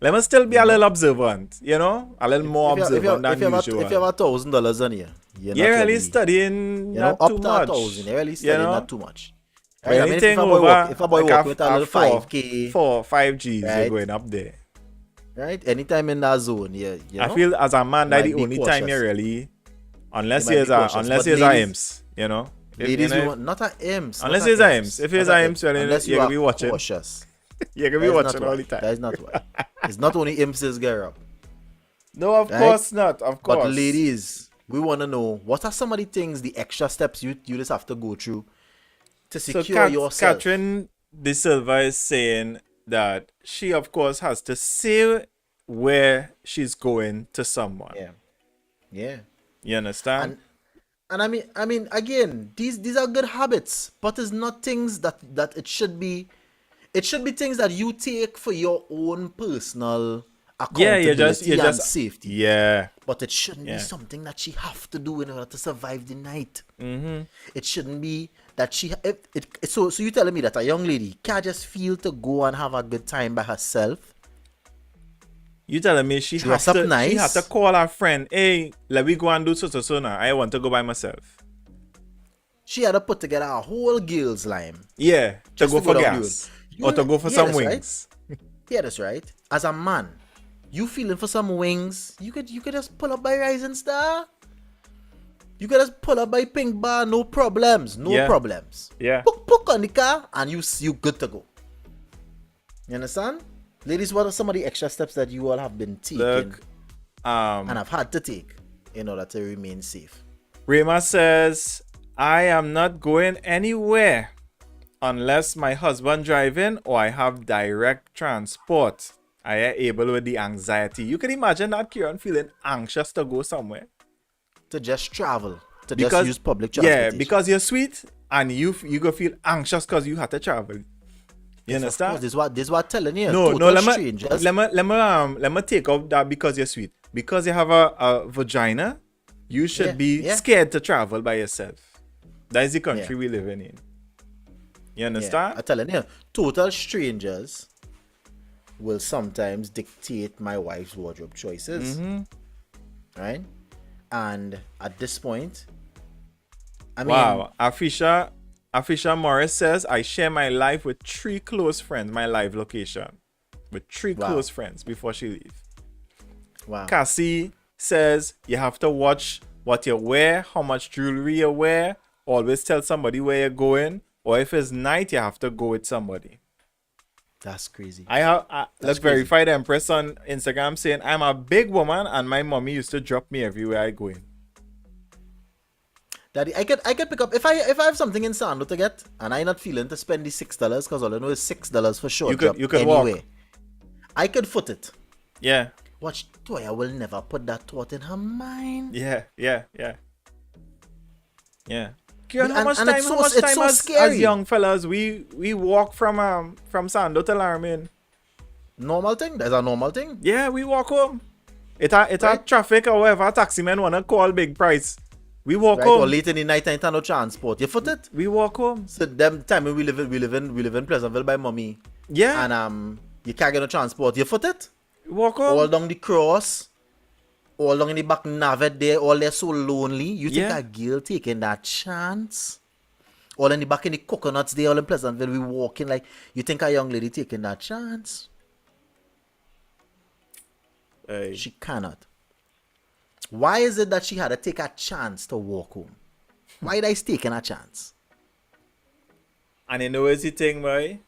Let me still be a little observant, you know? A little more observant than usual. If you have $1,000 on you, you're really studying not too much. You're really studying not too much. Right? Anything if a boy walk with a little 5K, 5 Gs, right? You're going up there. Right? Anytime in that zone, you know? I feel as a man that the only time you really, unless he's a imps, you know? Ladies, not a imps. Unless he's a imps. If he's a imps, you're going to be watching. Cautious. You're going to be watching all the time. That is not why. It's not only imps that get up. No, of course not. Of course. But ladies, we want to know, what are some of the things, the extra steps you just have to go through to secure yourself? Catherine De Silva is saying that she, of course, has to say where she's going to someone. Yeah. You understand? And I mean, again, these are good habits, but it's not things that it should be. It should be things that you take for your own personal accountability and safety. Yeah. But it shouldn't be something that she have to do in order to survive the night. Mm-hmm. It shouldn't be that so you telling me that a young lady can't just feel to go and have a good time by herself? You telling me she has to call her friend, hey, let me go and do so now. I want to go by myself. She had to put together a whole girls line. Yeah, to go for gas. Or to go for some wings. Right? Yeah, that's right. As a man, you feeling for some wings, you could just pull up by Rising Star. You could just pull up by Pink Bar, no problems. No problems. Yeah. Book on the car and you good to go. You understand? Ladies, what are some of the extra steps that you all have been taking and have had to take in order to remain safe? Rema says, I am not going anywhere unless my husband driving or I have direct transport. I am able with the anxiety. You can imagine that Kieran feeling anxious to go somewhere. To just travel. Just use public transportation. Yeah, because you're sweet and you go feel anxious because you have to travel. You understand? This is what I'm telling you. No, let me take out that because you're sweet. Because you have a vagina, you should be scared to travel by yourself. That is the country we live in. You understand? I'm telling you, total strangers will sometimes dictate my wife's wardrobe choices. Mm-hmm. Right? And at this point, I mean... Wow, Afisha Afisha Morris says, I share my life with 3 close friends, my live location. With 3 close friends before she leaves. Wow. Cassie says, you have to watch what you wear, how much jewelry you wear. Always tell somebody where you're going. Or if it's night, you have to go with somebody. That's crazy. Let's verify the Empress on Instagram saying, I'm a big woman and my mommy used to drop me everywhere I go in. Daddy, I could pick up if I have something in Sando to get and I'm not feeling to spend the $6 because all I know is $6 for sure. You could walk. I could foot it. Yeah. Watch, Toy, I will never put that thought in her mind. Yeah. And how much time as young fellas we walk from Sando to Laramie? Normal thing? That's a normal thing? Yeah, we walk home. It a traffic or whatever, taxi man wanna call big price. We walk home. Or late in the night and no transport. You foot it? We walk home. So them time when we live in Pleasantville by mommy. Yeah. And you can't get no transport. You foot it? Walk home. All down the cross. All along in the back Navet there, all they're so lonely. You think a girl taking that chance? All in the back in the coconuts there, all in Pleasantville, we walking like, you think a young lady taking that chance? Hey. She cannot. Why is it that she had to take a chance to walk home? Why is she taking a chance? And you know what's the thing, boy?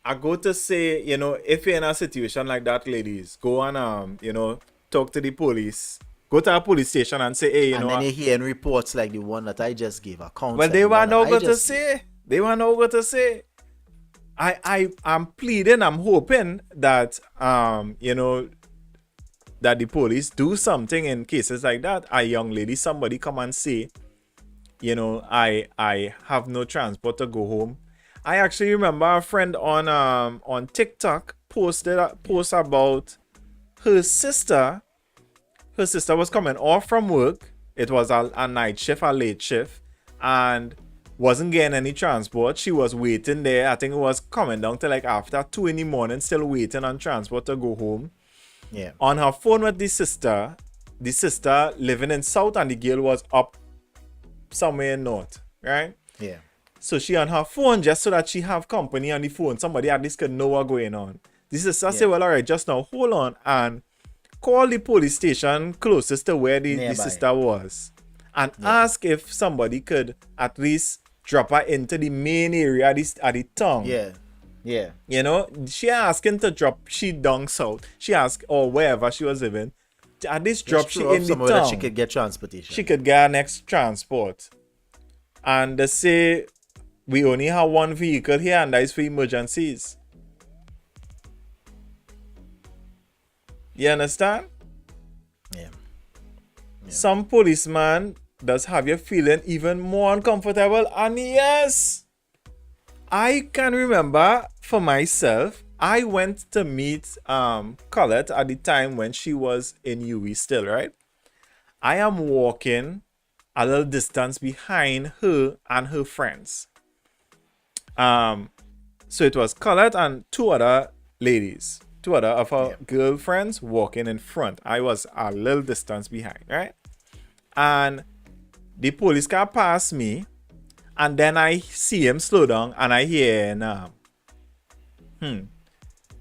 I go to say, if you're in a situation like that, ladies, go and, talk to the police. Go to a police station and say, hey, and then you hear reports like the one that I just gave a counsel. Well, they were not going to say. They were not going to say. I'm pleading, I'm hoping that, that the police do something in cases like that. A young lady, somebody come and say, I have no transport to go home. I actually remember a friend on TikTok post about her sister. Her sister was coming off from work. It was a night shift, a late shift, and wasn't getting any transport. She was waiting there. I think it was coming down to like after 2 in the morning, still waiting on transport to go home. Yeah. On her phone with the sister living in South and the girl was up somewhere in North, right? Yeah. So she on her phone just so that she have company on the phone. Somebody at least could know what's going on. The sister say, well, all right, just now, hold on and call the police station closest to where the sister was. And ask if somebody could at least drop her into the main area at the town. Yeah. Yeah. She asking to drop she down south. She asked, or wherever she was living, at least drop she in the town. That she could get transportation. She could get her next transport. And they say, we only have one vehicle here and that is for emergencies. You understand? Yeah. Some policeman does have you feeling even more uncomfortable. And yes, I can remember for myself, I went to meet Colette at the time when she was in UE still, right? I am walking a little distance behind her and her friends. So it was Colette and 2 other ladies, 2 other of her girlfriends walking in front. I was a little distance behind, right? And the police car passed me, and then I see him slow down, and I hear,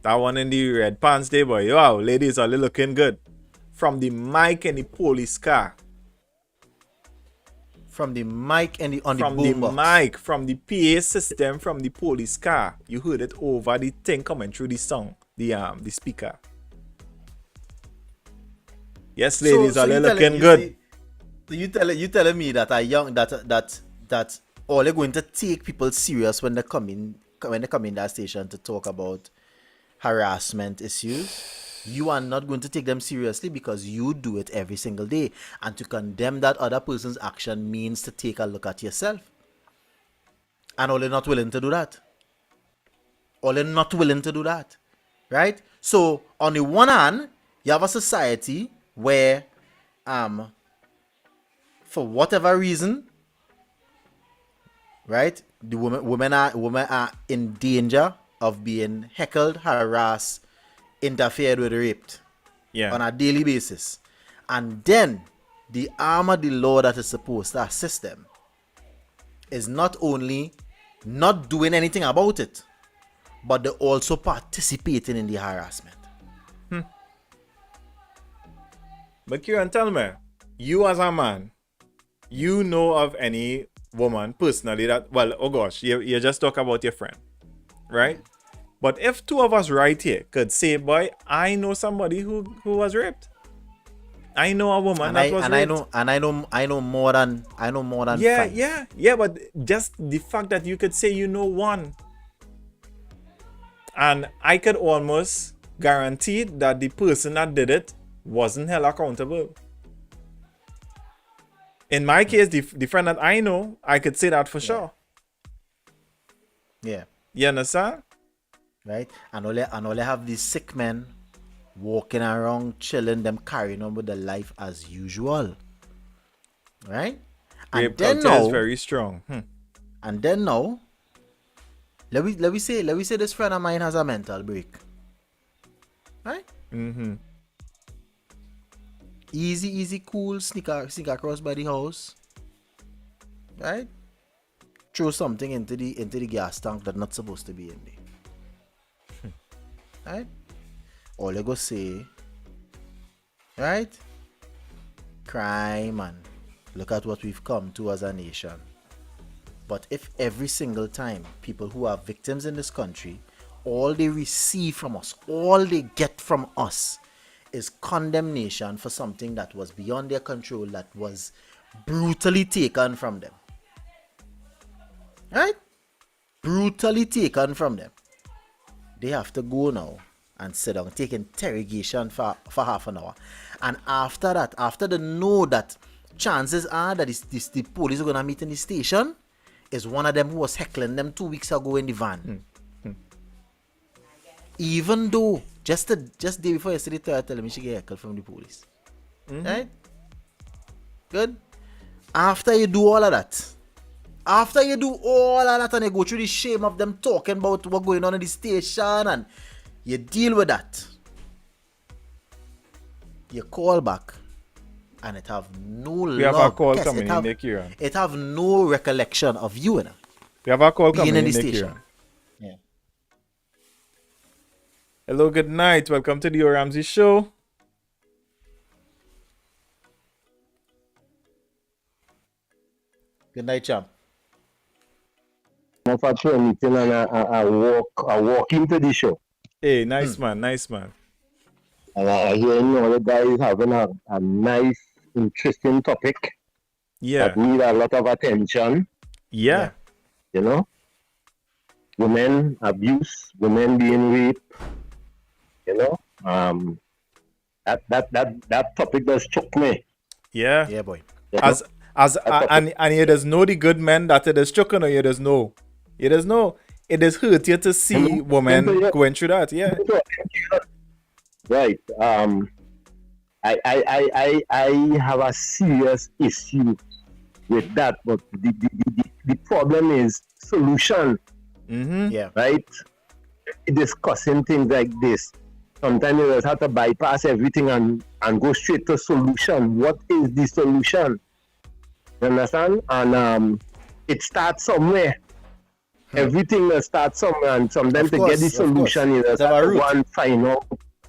that one in the red pants there, boy. Wow, ladies are looking good. From the mic in the police car. From the mic and on the boom box. From the mic, from the PA system, from the police car. You heard it over the thing coming through the song, the speaker. Yes, ladies are looking good. So you telling me that that all they're going to take people serious when they come in that station to talk about harassment issues? You are not going to take them seriously because you do it every single day. And to condemn that other person's action means to take a look at yourself. And all they're not willing to do that. Right? So, on the one hand, you have a society where, for whatever reason, right, the women are in danger of being heckled, harassed, interfered with, raped on a daily basis. And then the arm of the law that is supposed to assist them is not only not doing anything about it, but they're also participating in the harassment. But Kieran, tell me, you as a man, you know of any woman personally that, well, oh gosh, you just talk about your friend, right? But if two of us right here could say, boy, I know somebody who was raped. I know a woman that was raped. I know more than five. Yeah, but just the fact that you could say you know one. And I could almost guarantee that the person that did it wasn't held accountable. In my case, the friend that I know, I could say that for sure. Yeah. You understand? Right? And all have these sick men walking around, chilling, them carrying on with their life as usual. Right? And Rape then culture now, is very strong. And then now, let me say this friend of mine has a mental break. Right? Mm-hmm. Easy, cool, sneak across by the house. Right? Throw something into the gas tank that's not supposed to be in there. Right? All you go say, right? Crime, and look at what we've come to as a nation. But if every single time people who are victims in this country, all they receive from us, all they get from us is condemnation for something that was beyond their control, that was brutally taken from them. Right? Brutally taken from them. They have to go now and sit down, take interrogation for half an hour. And after that, after they know that chances are that the police are going to meet in the station, is one of them who was heckling them 2 weeks ago in the van. Even though, just day before yesterday, I tell me she get heckled from the police. Right? Good? After you do all of that, and you go through the shame of them talking about what's going on in the station, and you deal with that, you call back, and it have no We have a call coming in there, Kieran. It have no recollection of you, We have a call being coming in in the there, station. Kieran. Yeah. Hello, good night. Welcome to the Ramsey Show. Good night, champ. Of a meeting and I walk into the show. Hey, nice man. And I hear all the guys having a nice, interesting topic. Yeah. That need a lot of attention. Yeah. You know? Women abuse, women being raped. You know? That topic does choke me. Yeah. Yeah, boy. You As know? and you does know the good men that it is choking, or you does know. You does know. It is hurt you to see women going through that. Yeah. Right. I have a serious issue with that, but the problem is solution. Yeah. Right? Discussing things like this, sometimes you just have to bypass everything and go straight to solution. What is the solution? You understand? And it starts somewhere. Everything will start somewhere, and sometimes to get the solution, you just have to go and find out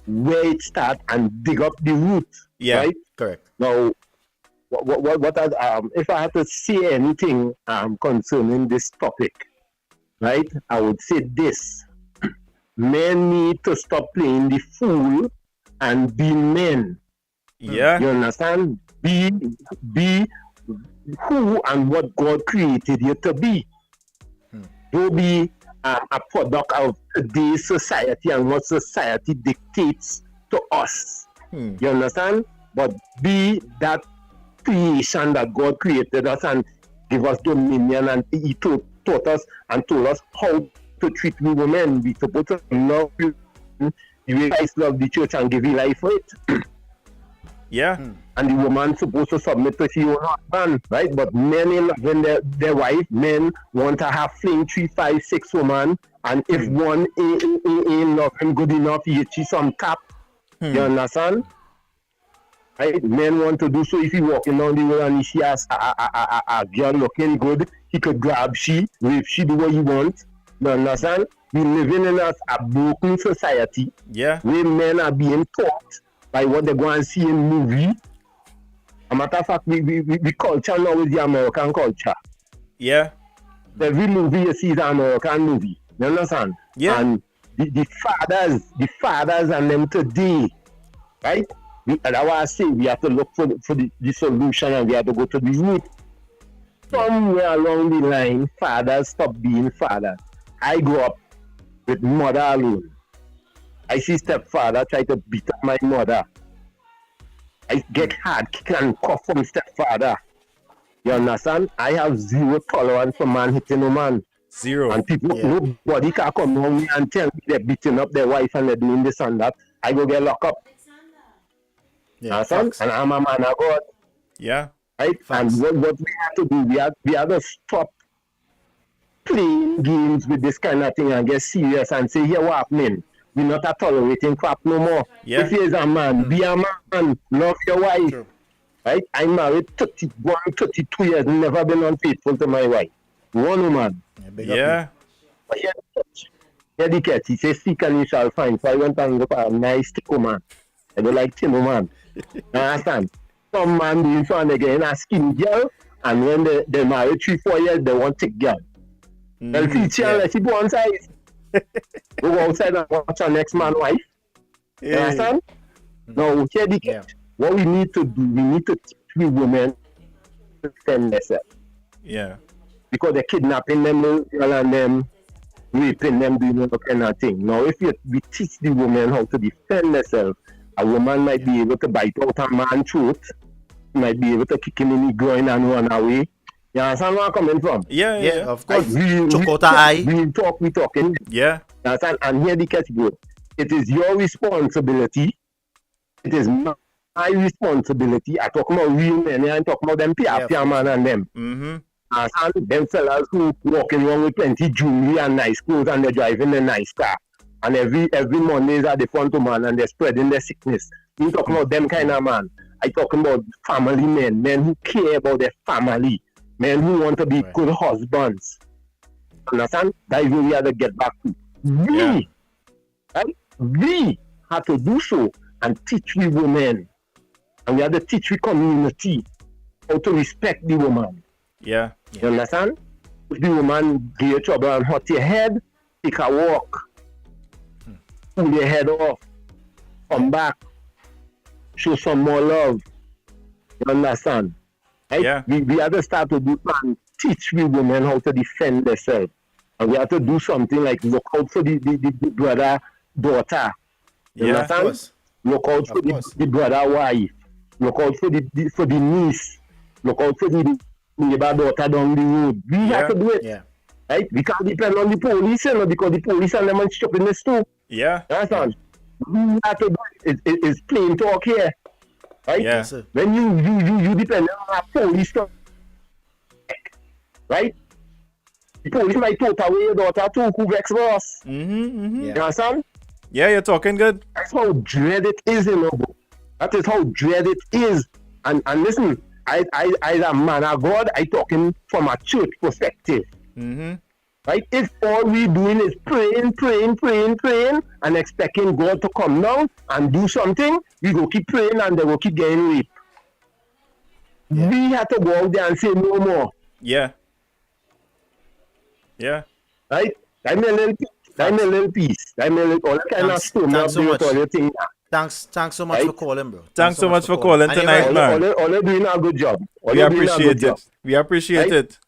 where it starts and dig up the root. Yeah. Right? Correct. Now, if I had to say anything concerning this topic, right, I would say this: men need to stop playing the fool and be men. Yeah. You understand? Be who and what God created you to be. Don't be a product of today's society and what society dictates to us. You understand? But be that creation that God created us and give us dominion, and He taught us and told us how to treat we women. We supposed to love you the way Christ loved the church and give His life for it. Yeah. And the woman supposed to submit to her own husband, right? But men in loving their wife, men want to have fling 3, 5, 6 women, and if one ain't love him good enough, he hit some cap. You understand? Right? Men want to do so. If he walking down the road and he sees a girl looking good, he could grab she, rape she, do what he wants. You understand? We living in a broken society. Yeah. Where men are being taught by what they go and see in movie. A matter of fact, we culture now is the American culture. Yeah. Every movie you see is an American movie. You understand? Yeah. And the fathers and them today, right? And I want to say we have to look for the solution and we have to go to the root. Somewhere along the line, fathers stop being fathers. I grew up with mother alone. I see stepfather try to beat up my mother. I get hard kick and cough from stepfather. You understand? I have zero tolerance for man hitting a man. Zero. And people, nobody can come home and tell me they're beating up their wife and they're doing this and that. I go get locked up. Yeah, and I'm a man of God. Yeah. Right? And what we have to do, we have to stop playing games with this kind of thing and get serious and say, here what happening? We're not tolerating crap no more. Yeah. If you're a man, be a man, love your wife. True. Right? I'm married 31, 32 years, never been unfaithful to my wife. One woman. Yeah. But here the catch, he says, seek and you shall find. So I went and look at a nice tickle man. I don't like Timo man. You understand? Some man doing so and they get in a skinny girl, and when they married 3-4 years, they want thick girl. They'll feature like she go on side. Go outside and watch our next man wife. You understand? Now, here the catch. What we need to do, we need to teach the women to defend themselves. Yeah. Because they're kidnapping them and them, raping them, doing all kind of thing. Now, if we teach the women how to defend themselves, a woman might be able to bite out a man's throat, might be able to kick him in the groin and run away. You understand where I'm coming from? Yeah, of course. Choke out an eye. We talking. Yeah. You understand? And here the catch go. It is your responsibility. It is my responsibility. I talk about real men. I talk about them PRP man and them. And them fellas who walking around with plenty jewelry and nice clothes and they're driving a nice car. And every Monday is at the front of man and they're spreading their sickness. You talking about them kind of man. I talking about family men who care about their family, men who want to be good husbands. Understand? That is where we have to get back to. We have to do so and teach the women. And we have to teach the community how to respect the woman. Yeah. You understand? If the woman give you trouble and hurt your head, take a walk. Pull your head off. Come back. Show some more love. You understand? Right? Yeah. We have to start to do and teach the women how to defend themselves. And we have to do something like look out for the brother, daughter. You understand? Look out for the brother, wife. Look out for the niece. Look out for the neighbor daughter down the road. We have to do it. Yeah. Right? We can't depend on the police, you know, because the police and them are stopping this too. Yeah. You understand? We have to do it. It's plain talk here. Right? Yeah. When you depend on a police, right? The police might take away your daughter too, who vex for us. You understand? Yeah, you're talking good. That's how dread it is, you know. That is how dread it is. And listen, I as a man of God, I talking from a church perspective. Right? If all we doing is praying, and expecting God to come down and do something, we go keep praying and they will keep getting raped. We have to go out there and say no more. Yeah. Yeah. Right? Give me a little piece. All that kind of stuff. Thanks so much. All your thing. Thanks so much for calling, bro. Thanks so much for calling tonight, man. All they're doing a good job. We appreciate it. We appreciate it.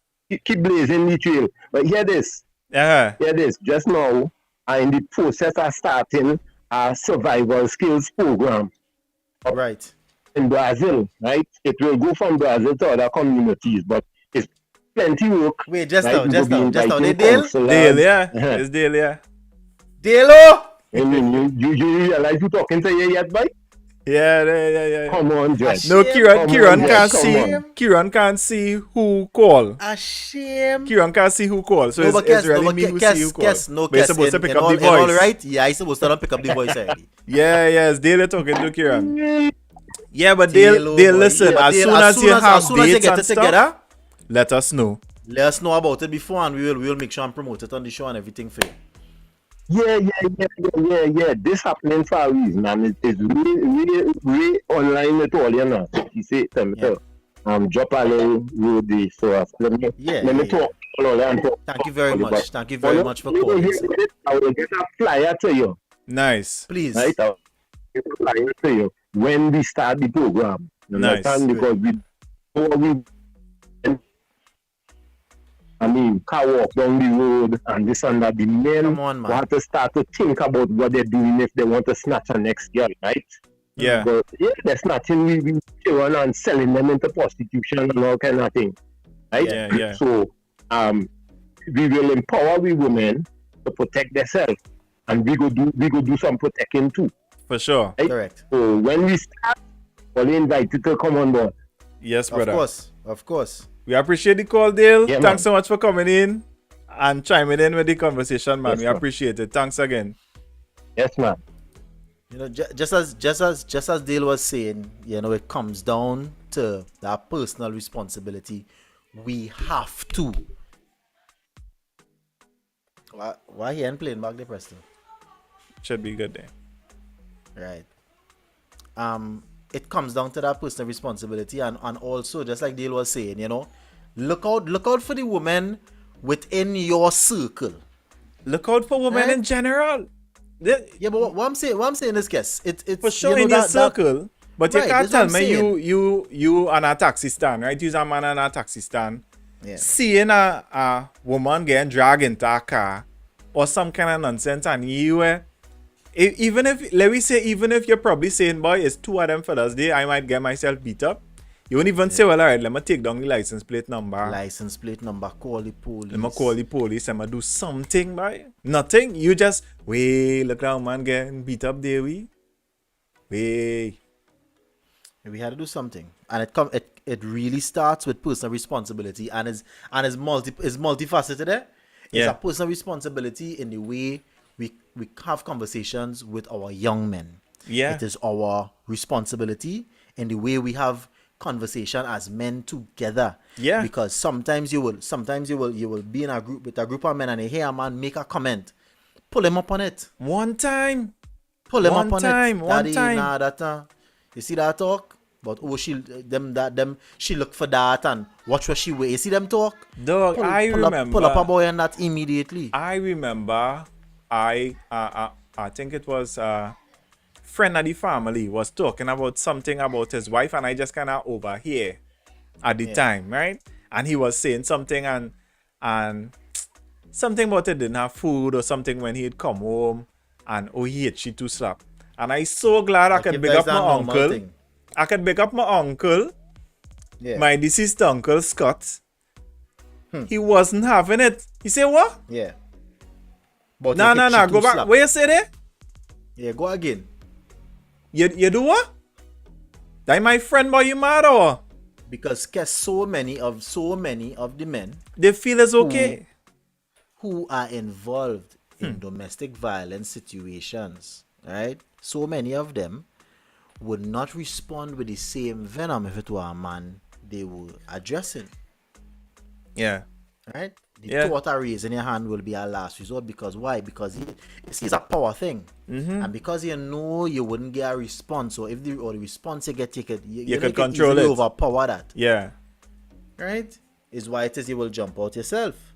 Keep blazing the trail. But hear this. Hear this. Just now, I'm in the process of starting a survival skills program. Right. In Brazil, right? It will go from Brazil to other communities, but it's plenty work. Wait, just now. They Dale, yeah. It's Dale, yeah. Dale! I mean, you realize you talking to you yet, boy? Yeah. Come on, Jess. No, Kieran can't see. Kieran can't see who call. A shame. Kieran can't see who call. So it's really me who see who call. But you're supposed to pick up the voice. All right? Yeah, I'm supposed to pick up the voice already. Yeah, it's Dale talking to Kieran. Yeah, but Dale listen. As soon as you have dates and stuff, let us know. Let us know about it before, and we will make sure and promote it on the show and everything for you. Yeah. This happening for a reason, and it's really online at all, you know. He said, drop a little road, so let me talk. Thank you very much. Thank you very much for calling. I will get a flyer to you. Nice. Please. Right? I'll get a flyer to you when we start the program. You understand? Because car walk down the road and this and that. The men want to start to think about what they're doing if they want to snatch a next girl, right? Yeah. But they're snatching, we run and selling them into prostitution and all kind of thing, right? Yeah. So, we will empower we women to protect themselves, and we go do some protecting too. For sure. Right? Correct. So when we start, we'll invite you to come on board. Yes, brother. Of course. We appreciate the call, Dale. Yeah, Thanks so much for coming in and chiming in with the conversation, man. Yes, we man. appreciate it. Thanks again. Yes, man. You know, just as Dale was saying, you know, it comes down to that personal responsibility. We have to. Why he ain't playing back there, Preston? Should be good there. Right. It comes down to that personal responsibility, and also, just like Dale was saying, you know, look out for the women within your circle. Look out for women in general. Yeah, but what I'm saying is, guess it's for sure, you know, in your circle. But you can't tell me you on a taxi stand, right? You're a man on a taxi stand. Yeah. Seeing a woman getting dragged into a car or some kind of nonsense, and even if you're probably saying, boy, it's two of them for this day, I might get myself beat up. You won't even say, well, all right, let me take down the license plate number. Call the police. Let me call the police, let me do something, boy. Nothing. You just, look around, man, getting beat up there, we had to do something, and it really starts with personal responsibility, and is multifaceted. It's a personal responsibility in the way we have conversations with our young men. Yeah, it is our responsibility in the way we have conversation as men together. Yeah, because sometimes you will be in a group with a group of men, and you hear a man make a comment, pull him up on it. One time. You see that talk? But she look for that and watch what she wear. You see them talk? Dog, pull up a boy on that immediately. I remember I think it was a friend of the family was talking about something about his wife, and I just kind of overhear at the time, right? And he was saying something and something about it didn't have food or something when he'd come home, and he hit she to slap. And I so glad I could big up my uncle. Thing. I could big up my uncle, my deceased uncle Scott. He wasn't having it. He said what? Yeah. But no, go back. Slap. Where you say there? Yeah, go again. You do what? That my friend, boy, you mad or? Because so many of the men they feel it's okay. Who are involved in domestic violence situations, right? So many of them would not respond with the same venom if it were a man they were addressing. Yeah. Right? The thought of raising your hand will be a last resort. Because why? Because it's a power thing. Mm-hmm. And because you know you wouldn't get a response, or if the response you get, you can control it. Overpower that. Yeah. Right? Is why it is you will jump out yourself.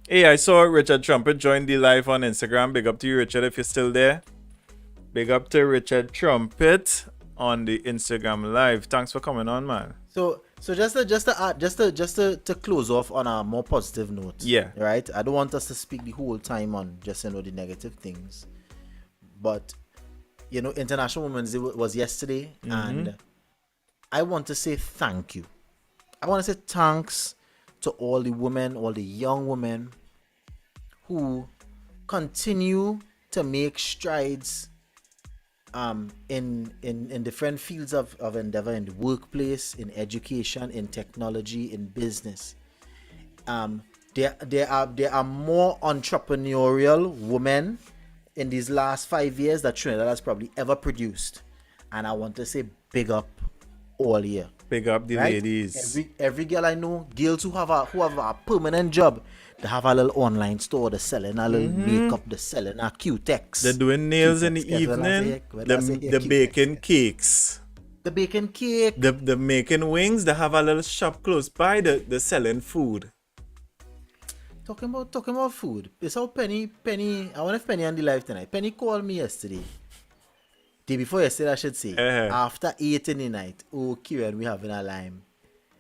Hey, I saw Richard Trumpet join the live on Instagram. Big up to you, Richard, if you're still there. Big up to Richard Trumpet on the Instagram live. Thanks for coming on, man. So just to close off on a more positive note. Yeah. Right? I don't want us to speak the whole time on just the negative things. But International Women's Day was yesterday, and I want to say thank you. I want to say thanks to all the women, all the young women who continue to make strides in different fields of endeavor, in the workplace, in education, in technology, in business. There are more entrepreneurial women in these last 5 years that Trinidad has probably ever produced, and I want to say big up all year. Big up the right? ladies. Every girl I know, girls who have a permanent job, they have a little online store, they're selling a little makeup, they're selling a Q-Tex. They're doing nails in the Q-Tex, evening. They're Q-Tex. baking cakes. The baking cake. They're making wings. They have a little shop close by. They're selling food. Talking about food. It's how Penny, I wonder if Penny on the live tonight. Penny called me yesterday. Day before yesterday, I should say. After 8 in the night. Oh, Kieran, we having a lime.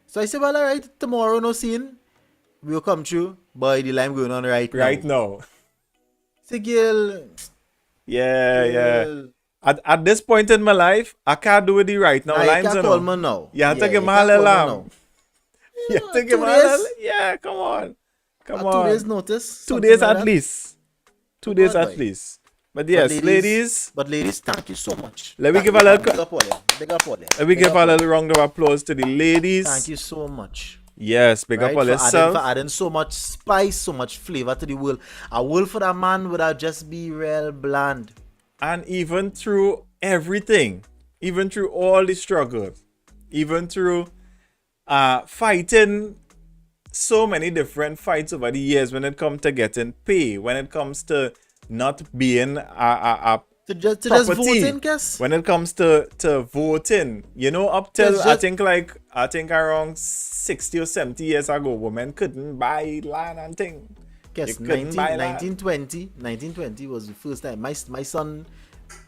So I said, well, all right, tomorrow, no scene. We'll come through. Boy, the lime going on right now. Right now. Say, girl. Yeah. At this point in my life, I can't do it right now. I can't call me now. You have to give me a little lamb. You have to give me a little. Yeah, come on. 2 days notice. 2 days like at that. least. 2 days at least. But yes, ladies. But ladies, thank you so much. Let me give a little. Big up all them. Let me give a little round of applause to the ladies. Thank you so much. Yes, big up all yourself. For adding so much spice, so much flavor to the world. A world for that man would have just be real bland. And even through everything, even through all the struggles, even through fighting so many different fights over the years when it comes to getting pay, when it comes to not being a just voting, guess. When it comes to voting, up till I think around 60 or 70 years ago, women couldn't buy land and thing. Guess 1920 was the first time my son,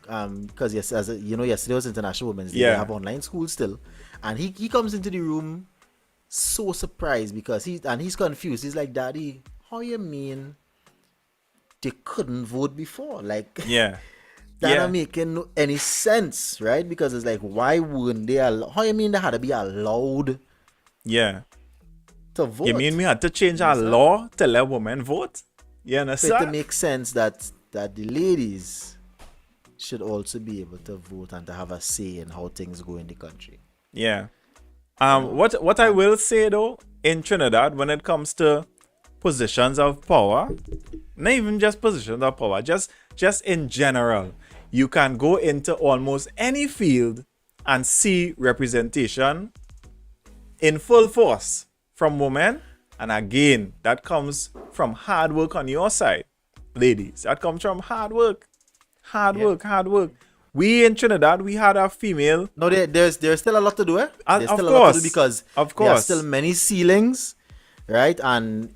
because yesterday was International Women's Day. They have online school still, and he comes into the room so surprised because he's confused. He's like, Daddy, how you mean they couldn't vote before? Like, yeah. That not making any sense, right? Because it's like, why wouldn't they how you mean they had to be allowed to vote? You mean we had to change our law to let women vote? You understand? For it to make sense that the ladies should also be able to vote and to have a say in how things go in the country. Yeah. What I will say though, in Trinidad, when it comes to positions of power, not even just positions of power, just in general, you can go into almost any field and see representation in full force from women. And again, that comes from hard work on your side, ladies. That comes from hard work. Hard work. We in Trinidad, we had a female. No, there's still a lot to do, eh? There's of still course. A lot to do because of course. There are still many ceilings, right? And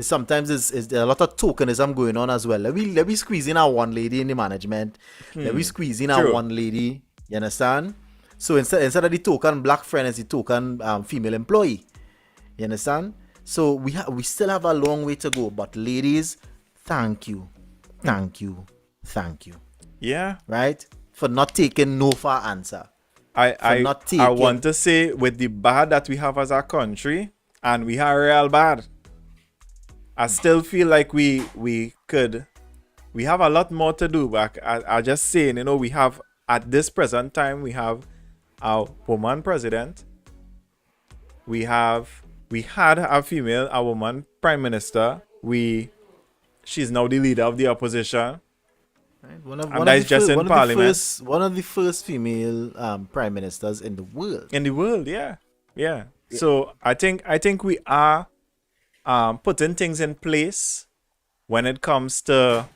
sometimes there's a lot of tokenism going on as well. Let me squeeze in our one lady in the management. Let me squeeze in our one lady. You understand? So instead of the token black friend, it's the token female employee. You understand? So we still have a long way to go. But ladies, thank you. Yeah. Right? For not taking no for answer. I want to say, with the bad that we have as a country, and we are real bad, I still feel like we have a lot more to do. But I just saying, we have, at this present time, we have a woman president. We had a woman prime minister. She's now the leader of the opposition. Right. One of the first female prime ministers in the world. In the world, yeah. So I think we are putting things in place when it comes to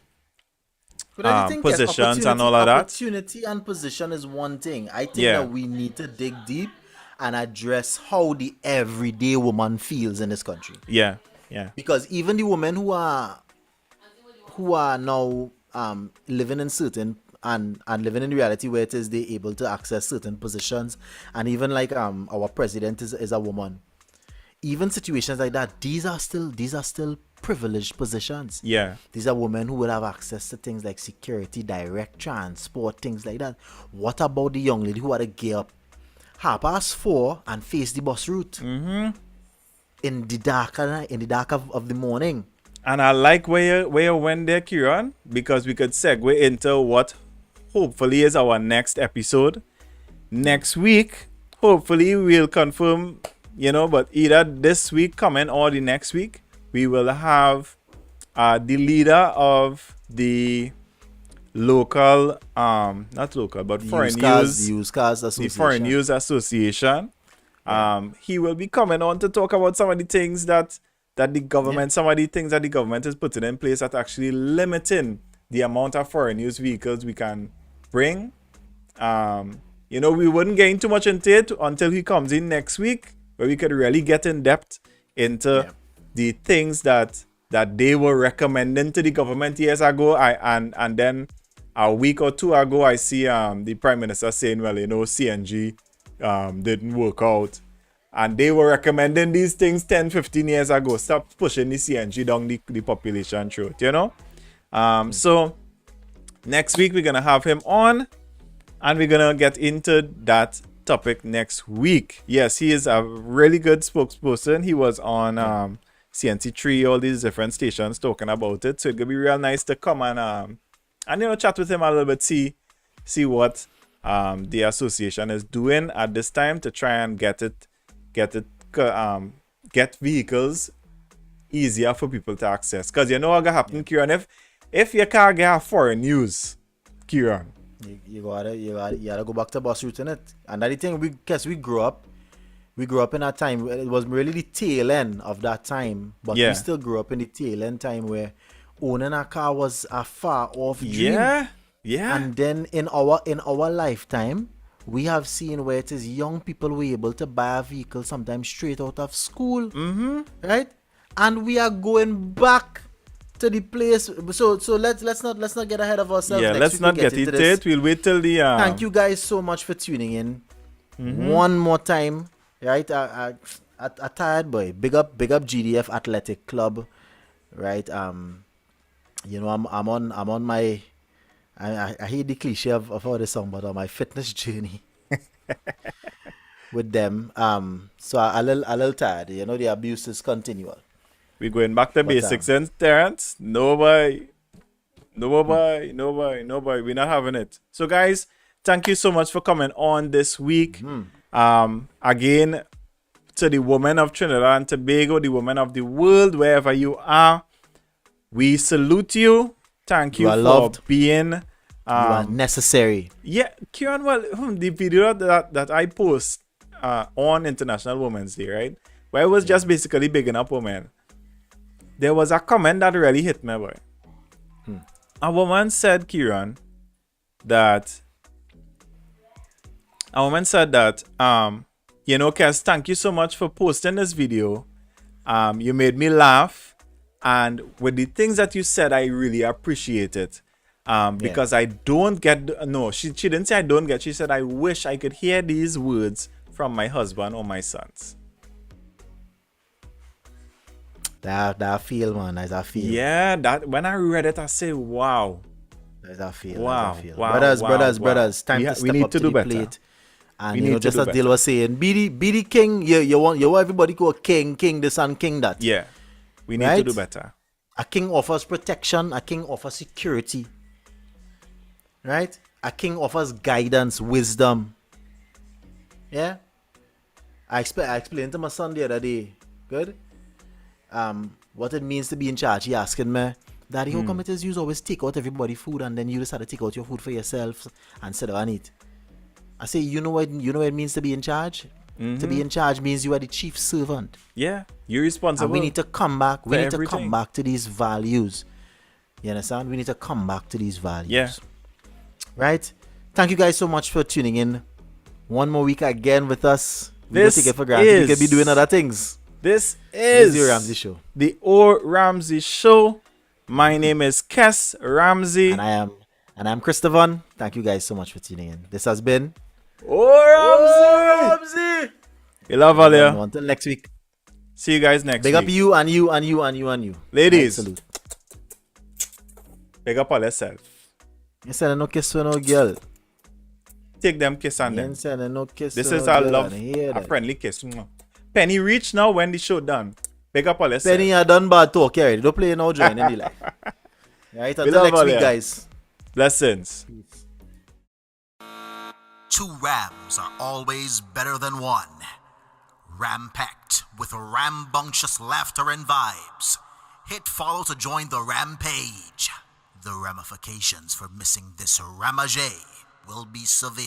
positions and all of that. Opportunity and position is one thing. I think that we need to dig deep and address how the everyday woman feels in this country. Yeah. Because even the women who are now living in certain and living in reality where it is they able to access certain positions, and even like our president is a woman. Even situations like that, these are still privileged positions. Yeah. These are women who will have access to things like security, direct transport, things like that. What about the young lady who had to get up 4:30 and face the bus route in the dark of the morning? And I like where you went there, Kieran, because we could segue into what hopefully is our next episode. Next week, hopefully we'll confirm, but either this week coming or the next week, we will have the leader of the local, not local, but Foreign News, Used Cars Association. the Foreign News Association. He will be coming on to talk about some of the things that the government, some of the things that the government is putting in place that actually limiting the amount of foreign use vehicles we can bring. You know, we wouldn't get too much into it until he comes in next week, where we could really get in depth into the things that they were recommending to the government years ago. And then a week or two ago, I see the Prime Minister saying, well, you know, CNG didn't work out. And they were recommending these things 10, 15 years ago. Stop pushing the CNG down the population throat, you know? So next week, we're going to have him on. And we're going to get into that topic next week. Yes, he is a really good spokesperson. He was on CNC3, all these different stations talking about it. So it's going to be real nice to come and you know, chat with him a little bit, see what the association is doing at this time to try and get vehicles easier for people to access. Because you know what's going to happen, Kieran? If you can't get foreign news, Kieran, you gotta go back to bus route, innit? And that the thing, we grew up in that time. It was really the tail end of that time, but we still grew up in the tail end time where owning a car was a far off dream. Yeah. And then in our lifetime, we have seen where it is young people were able to buy a vehicle sometimes straight out of school, right? And we are going back to the place. So let's not get ahead of ourselves. Yeah, let's not get into it. We'll wait till the Thank you guys so much for tuning in. One more time, right? I tired boy. Big up GDF Athletic Club, right? You know, I'm on my I hate the cliche of all this song, but on my fitness journey with them. So a little tired. You know, the abuse is continual. We're going back to basics, and Terrence, nobody. We're not having it. So, guys, thank you so much for coming on this week. Again, to the women of Trinidad and Tobago, the women of the world, wherever you are, we salute you. Thank you for loved. being. You are necessary. Yeah, Kieran, well, the video that I post on International Women's Day, right? Where it was just basically bigging up women. There was a comment that really hit me, boy. A woman said, Kieran, that you know, Kes, thank you so much for posting this video. You made me laugh. And with the things that you said, I really appreciate it. Because I don't get, no, she didn't say I don't get, she said, I wish I could hear these words from my husband or my sons. That feel, man. That's a feel. Yeah, that when I read it, I say, wow. That's a feel. Wow. That's a feel. Wow. Brothers. Time to step up to the better. plate. And you know, just as Dale was saying, be the king. You want everybody to go king this and king that. Yeah. We need to do better. A king offers protection. A king offers security. Right? A king offers guidance, wisdom. Yeah? I explained to my son the other day. Good? What it means to be in charge. He asking me, Daddy, how come it is you always take out everybody's food and then you decide to take out your food for yourself and sit down and eat? I say, you know what it means to be in charge? To be in charge means you are the chief servant. Yeah, you're responsible. And we need to come back. We need to everything. come back to these values. You understand? We need to come back to these values. Yeah. Right? Thank you guys so much for tuning in. One more week again with us. We don't take it for granted. We could be doing other things. This is the Ramsey Show. The O Ramsey Show. My name is Kes Ramsey. And I'm Christopher. Thank you guys so much for tuning in. This has been O Ramsey. We love all you. Until next week. See you guys next week. Big up you and you. Ladies. Salute. Big up all yourself. You sending no kiss to no girl. Take them kiss on them. No kiss this to is no our girl love, a friendly kiss. Penny reach now when the show done. Big up all yourself. Penny, I done bad talk here. Don't play no join in the life. Right, until next week, guys. Blessings. Peace. Two Rams are always better than one. Ram-packed with rambunctious laughter and vibes. Hit follow to join the rampage. The ramifications for missing this ramage will be severe.